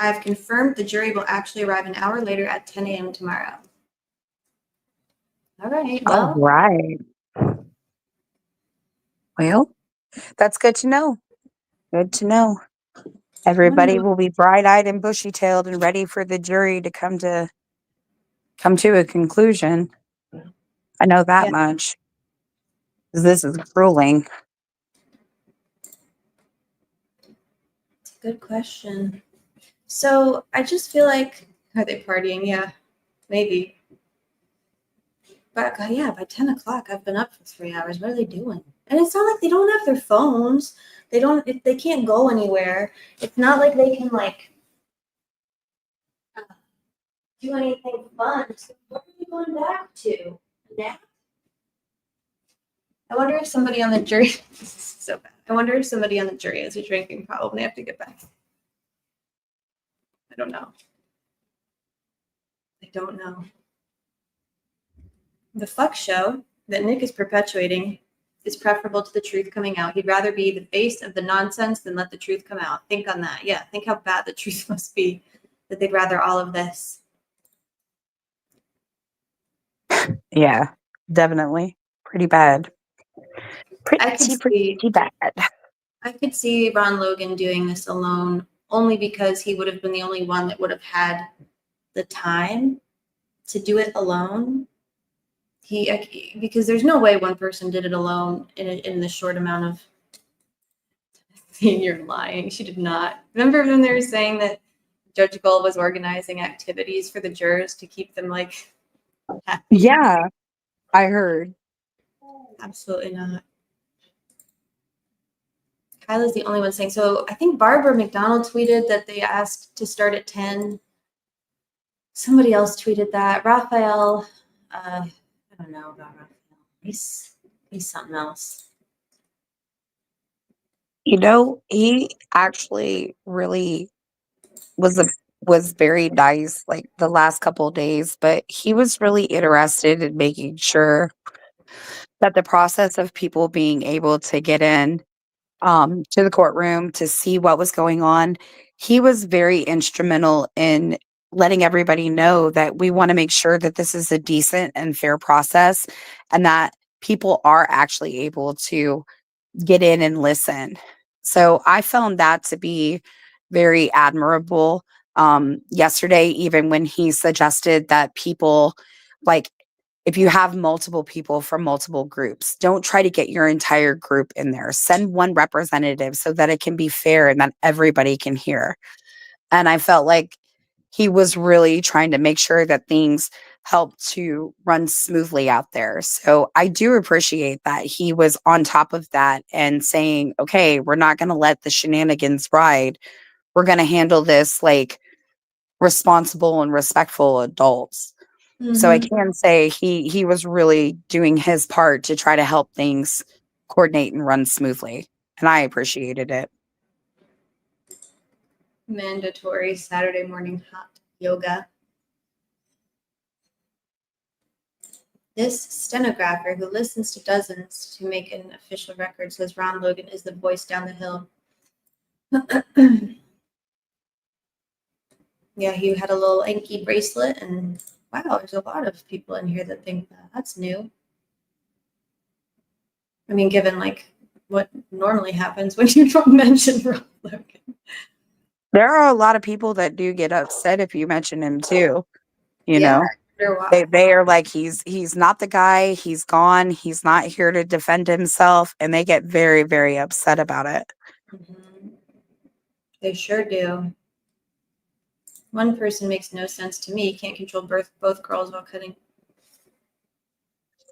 I've confirmed the jury will actually arrive an hour later at 10 a.m. tomorrow. All right. All right. Well, that's good to know. Good to know. Everybody will be bright-eyed and bushy-tailed and ready for the jury to come to a conclusion. I know that much. 'Cause this is grueling. It's a good question. So I just feel like, are they partying? Yeah, maybe. But yeah, by 10 o'clock, I've been up for 3 hours. What are they doing? And it's not like they don't have their phones. They can't go anywhere. It's not like they can like do anything fun. So what are they going back to? Nap? I wonder if somebody on the jury, this is so bad. I wonder if somebody on the jury has a drinking problem. They have to get back. I don't know. I don't know. The fuck show that Nick is perpetuating is preferable to the truth coming out. He'd rather be the face of the nonsense than let the truth come out. Think on that. Yeah, think how bad the truth must be that they'd rather all of this. Yeah, definitely. Pretty bad. Pretty bad. I could see Ron Logan doing this alone, only because he would have been the only one that would have had the time to do it alone. Because there's no way one person did it alone in the short amount of. You're lying. She did not. Remember when they were saying that Judge Gull was organizing activities for the jurors to keep them like happy? Yeah, I heard. Absolutely not. Kyla's the only one saying. So I think Barbara McDonald tweeted that they asked to start at 10. Somebody else tweeted that. Raphael, I don't know about Raphael. He's something else. You know, he actually really was very nice like the last couple of days, but he was really interested in making sure that the process of people being able to get in to the courtroom to see what was going on, he was very instrumental in letting everybody know that we want to make sure that this is a decent and fair process and that people are actually able to get in and listen. So I found that to be very admirable. Yesterday, even when he suggested that people, like, if you have multiple people from multiple groups, don't try to get your entire group in there. Send one representative so that it can be fair and that everybody can hear. And I felt like he was really trying to make sure that things helped to run smoothly out there. So I do appreciate that he was on top of that and saying, okay, we're not going to let the shenanigans ride. We're going to handle this like responsible and respectful adults. So I can say he was really doing his part to try to help things coordinate and run smoothly. And I appreciated it. Mandatory Saturday morning hot yoga. This stenographer who listens to dozens to make an official record says Ron Logan is the voice down the hill. Yeah, he had a little Enki bracelet, and wow, there's a lot of people in here that think that. That's new. I mean, given like what normally happens when you don't mention Ron Logan. There are a lot of people that do get upset if you mention him too. You Yeah, know, they're wild. they are like, he's not the guy. He's gone. He's not here to defend himself, and they get very, very upset about it. They sure do. One person makes no sense to me. Can't control both girls while cutting.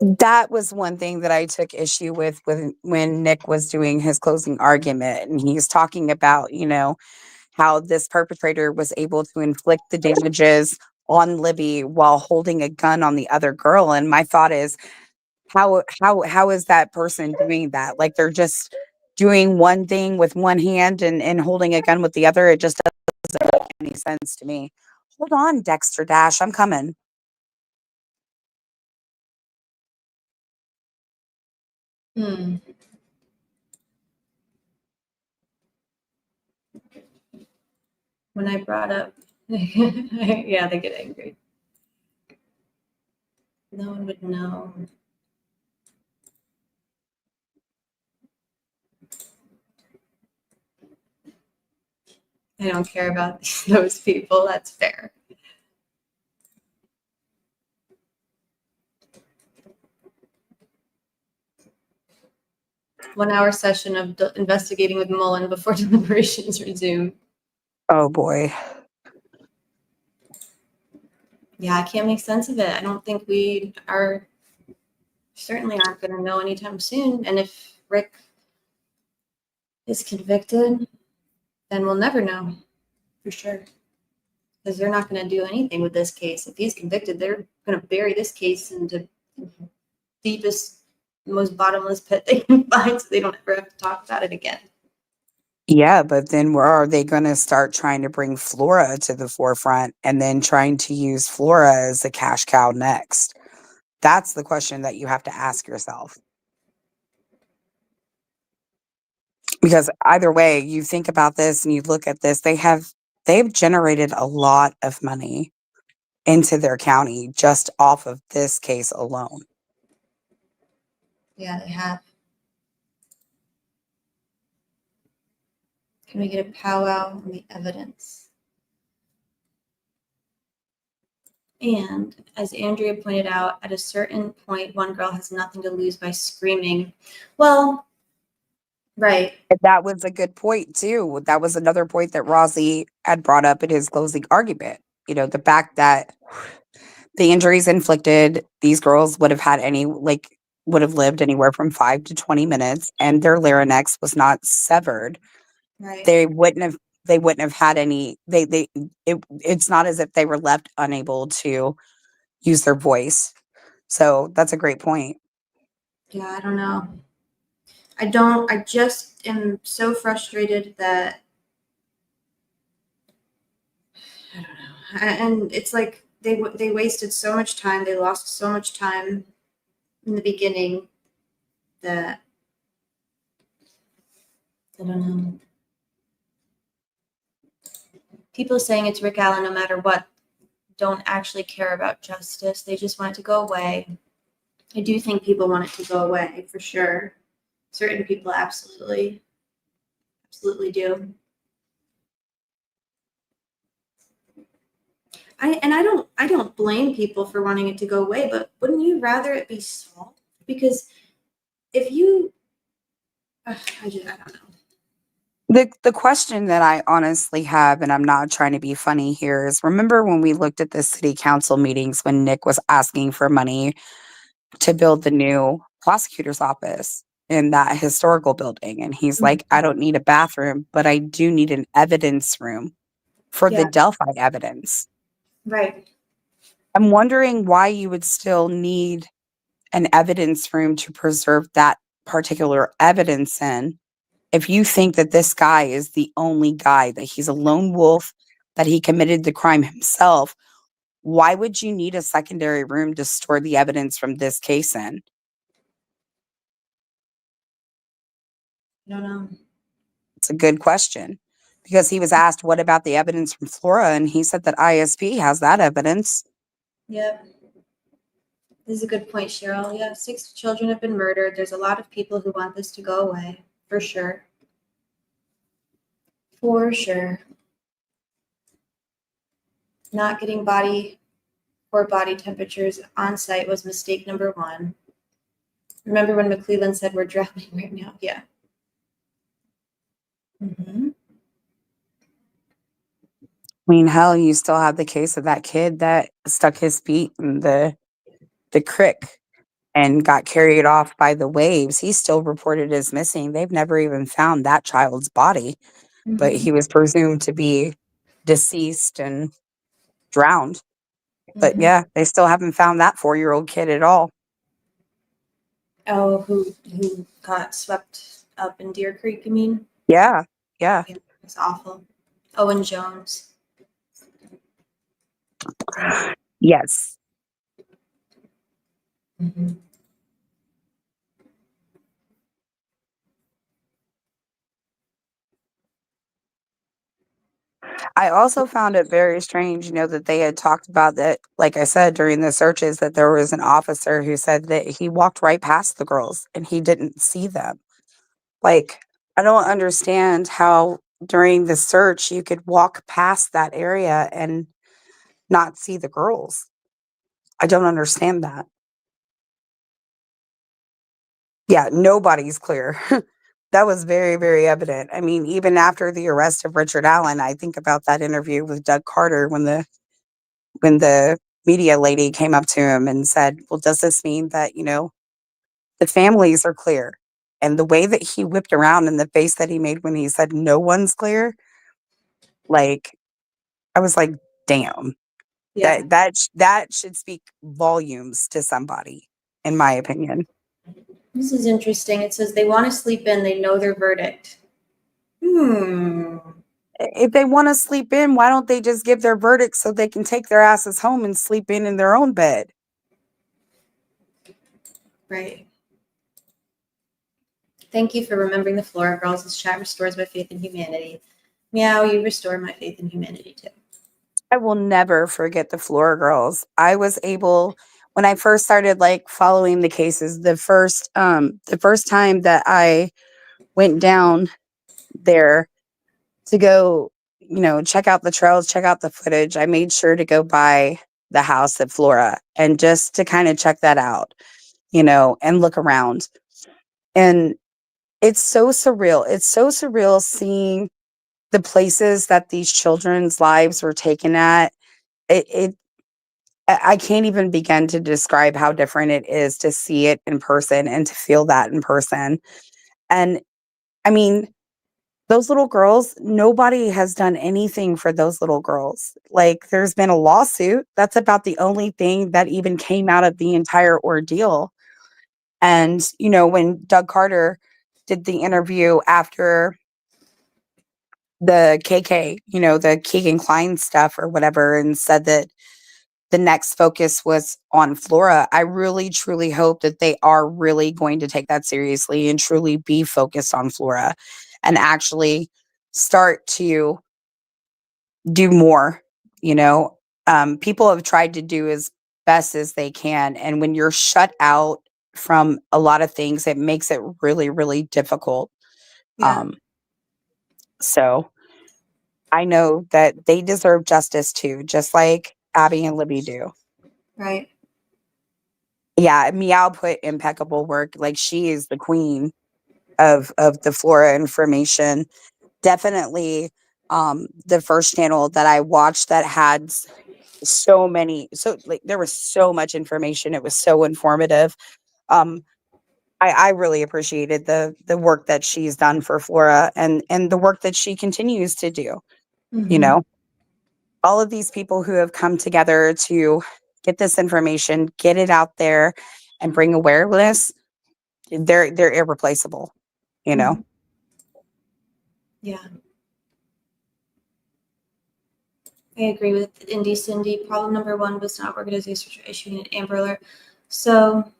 That was one thing that I took issue with when Nick was doing his closing argument, and he's talking about, you know, how this perpetrator was able to inflict the damages on Libby while holding a gun on the other girl. And my thought is, how is that person doing that? Like, they're just doing one thing with one hand and holding a gun with the other. It just doesn't make any sense to me. Hold on, Dexter Dash, I'm coming. When I brought up, yeah, they get angry. No one would know. I don't care about those people. That's fair. One-hour session of investigating with Mullen before deliberations resume. Oh boy. Yeah, I can't make sense of it. I don't think we are, certainly aren't going to know anytime soon. And if Rick is convicted, then we'll never know for sure. Because they're not going to do anything with this case. If he's convicted, they're going to bury this case into the deepest, most bottomless pit they can find so they don't ever have to talk about it again. Yeah, but then where are they going to start trying to bring Flora to the forefront and then trying to use Flora as a cash cow next? That's the question that you have to ask yourself. Because either way, you think about this and you look at this, they've generated a lot of money into their county just off of this case alone. Yeah, they have. Can we get a powwow on the evidence? And as Andrea pointed out, at a certain point, one girl has nothing to lose by screaming. Well, right. That was a good point too. That was another point that Rossi had brought up in his closing argument. You know, the fact that the injuries inflicted, these girls would have had would have lived anywhere from 5 to 20 minutes, and their larynx was not severed. Right. They wouldn't have had any. It's not as if they were left unable to use their voice. So that's a great point. Yeah, I don't know. I just am so frustrated that I don't know. And it's like they wasted so much time. They lost so much time in the beginning that I don't know. People saying it's Rick Allen no matter what don't actually care about justice. They just want it to go away. I do think people want it to go away for sure. Certain people absolutely do. I don't blame people for wanting it to go away, but wouldn't you rather it be solved? Because if you, I don't know. The question that I honestly have, and I'm not trying to be funny here, is remember when we looked at the city council meetings when Nick was asking for money to build the new prosecutor's office in that historical building? And he's like, I don't need a bathroom, but I do need an evidence room for the Yeah. Delphi evidence. Right. I'm wondering why you would still need an evidence room to preserve that particular evidence in. If you think that this guy is the only guy, that he's a lone wolf, that he committed the crime himself, why would you need a secondary room to store the evidence from this case in? I don't know. It's a good question, because he was asked, what about the evidence from Flora? And he said that ISP has that evidence. Yep. This is a good point, Cheryl. Yeah, 6 children have been murdered. There's a lot of people who want this to go away, for sure. For sure. Not getting core body temperatures on site was mistake number 1. Remember when McClellan said we're drowning right now? Yeah. Mm-hmm. I mean, hell, you still have the case of that kid that stuck his feet in the creek and got carried off by the waves. He's still reported as missing. They've never even found that child's body, but he was presumed to be deceased and drowned. But yeah, they still haven't found that 4-year-old kid at all. Oh, who got swept up in Deer Creek, you mean? Yeah. It's awful. Owen Jones. Yes. Mm-hmm. I also found it very strange, that they had talked about that, like I said, during the searches, that there was an officer who said that he walked right past the girls and he didn't see them. Like, I don't understand how during the search you could walk past that area and not see the girls. I don't understand that. Yeah, nobody's clear. That was very, very evident. I mean, even after the arrest of Richard Allen, I think about that interview with Doug Carter when the media lady came up to him and said, well, does this mean that, the families are clear? And the way that he whipped around and the face that he made when he said no one's clear, like, I was like, damn. Yeah. That should speak volumes to somebody, in my opinion. This is interesting. It says they want to sleep in. They know their verdict. If they want to sleep in, why don't they just give their verdict so they can take their asses home and sleep in their own bed? Right. Thank you for remembering the Flora girls. This chat restores my faith in humanity. Meow, you restore my faith in humanity too. I will never forget the Flora girls. I was able, when I first started following the cases, the first time that I went down there, to go, check out the trails, check out the footage. I made sure to go by the house at Flora and just to kind of check that out, and look around. And it's so surreal. It's so surreal seeing the places that these children's lives were taken at. I can't even begin to describe how different it is to see it in person and to feel that in person. And I mean, those little girls, nobody has done anything for those little girls. Like, there's been a lawsuit. That's about the only thing that even came out of the entire ordeal. And, when Doug Carter did the interview after the KK, the Keegan Klein stuff or whatever, and said that the next focus was on Flora, I really, truly hope that they are really going to take that seriously and truly be focused on Flora and actually start to do more. People have tried to do as best as they can. And when you're shut out from a lot of things, it makes it really, really difficult. Yeah. So I know that they deserve justice too, just like Abby and Libby do. Right. Yeah, Meow put impeccable work. Like, she is the queen of the Flora information. Definitely the first channel that I watched that had there was so much information. It was so informative. I really appreciated the work that she's done for Flora and the work that she continues to do. Mhm. All of these people who have come together to get this information, get it out there, and bring awareness, they're irreplaceable, Mhm. Yeah. I agree with Indy Cindy. Problem number one was not organization for issuing an Amber Alert. So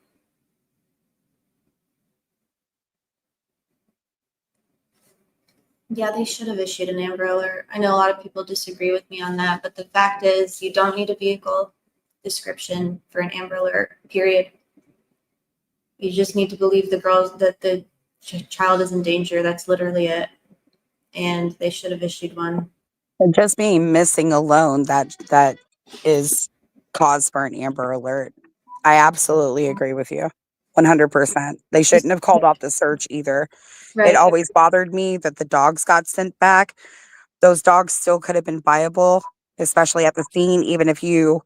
yeah, they should have issued an Amber Alert. I know a lot of people disagree with me on that, but the fact is you don't need a vehicle description for an Amber Alert, period. You just need to believe that the child is in danger. That's literally it. And they should have issued one. And just being missing alone, that is cause for an Amber Alert. I absolutely agree with you. 100%. They shouldn't have called off the search either. It Right. always bothered me that the dogs got sent back. Those dogs still could have been viable, especially at the scene, even if you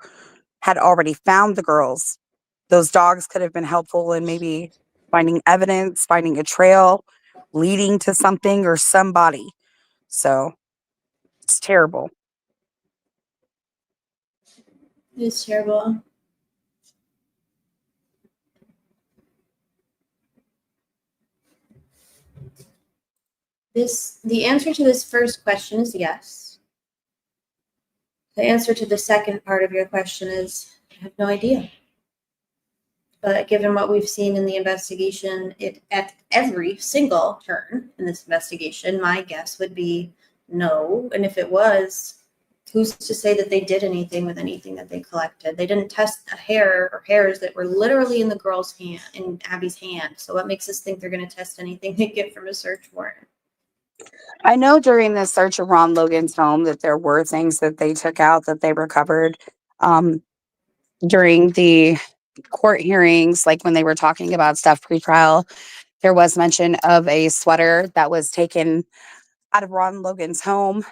had already found the girls. Those dogs could have been helpful in maybe finding evidence, finding a trail, leading to something or somebody. So it's terrible. It's terrible. The answer to this first question is yes. The answer to the second part of your question is I have no idea. But given what we've seen in the investigation, at every single turn in this investigation, my guess would be no. And if it was, who's to say that they did anything with anything that they collected? They didn't test a hair or hairs that were literally in the girl's hand, in Abby's hand. So what makes us think they're going to test anything they get from a search warrant? I know during the search of Ron Logan's home that there were things that they took out that they recovered during the court hearings, like when they were talking about stuff pre-trial. There was mention of a sweater that was taken out of Ron Logan's home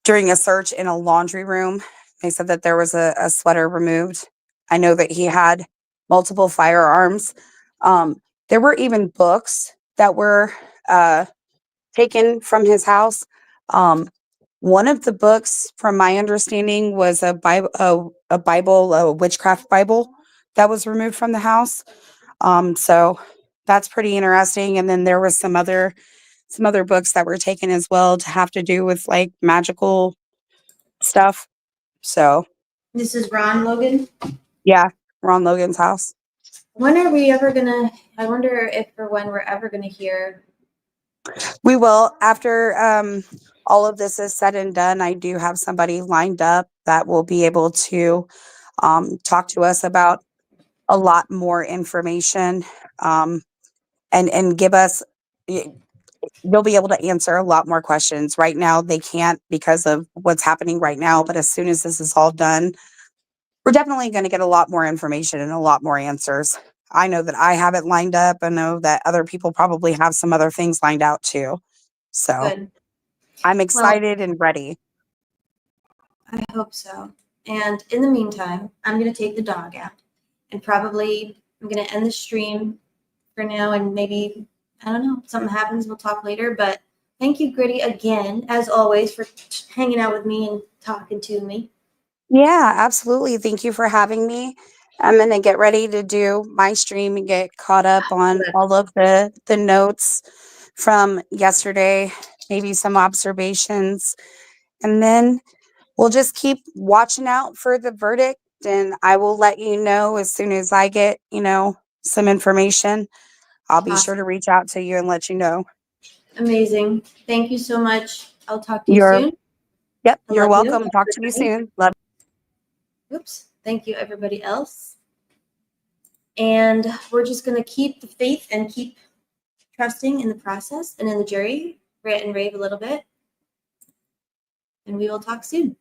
during a search in a laundry room. They said that there was a sweater removed. I know that he had multiple firearms. There were even books that were taken from his house. One of the books, from my understanding, was a Bible, a witchcraft Bible that was removed from the house. So that's pretty interesting. And then there was some other books that were taken as well to have to do with like magical stuff. So This is Ron Logan. yeah, Ron Logan's house. When are we ever gonna? I wonder if or when we're ever gonna hear. We will, after all of this is said and done. I do have somebody lined up that will be able to talk to us about a lot more information and give us you'll be able to answer a lot more questions. Right now, they can't because of what's happening right now. But as soon as this is all done, we're definitely going to get a lot more information and a lot more answers. I know that I have it lined up. I know that other people probably have some other things lined out too. So Good. I'm Well, excited and ready. I hope so. And in the meantime, I'm going to take the dog out and probably I'm going to end the stream for now. And maybe, I don't know, if something happens, we'll talk later. But thank you, Gritty, again, as always, for hanging out with me and talking to me. Yeah, absolutely. Thank you for having me. I'm going to get ready to do my stream and get caught up on all of the notes from yesterday, maybe some observations. And then we'll just keep watching out for the verdict, and I will let you know as soon as I get, some information. I'll be sure to reach out to you and let you know. Amazing. Thank you so much. I'll talk to you You're soon. Yep, I you're love you. welcome. Talk to you soon. Love. Oops. Thank you, everybody else. And we're just going to keep the faith and keep trusting in the process and in the jury, rant and rave a little bit. And we will talk soon.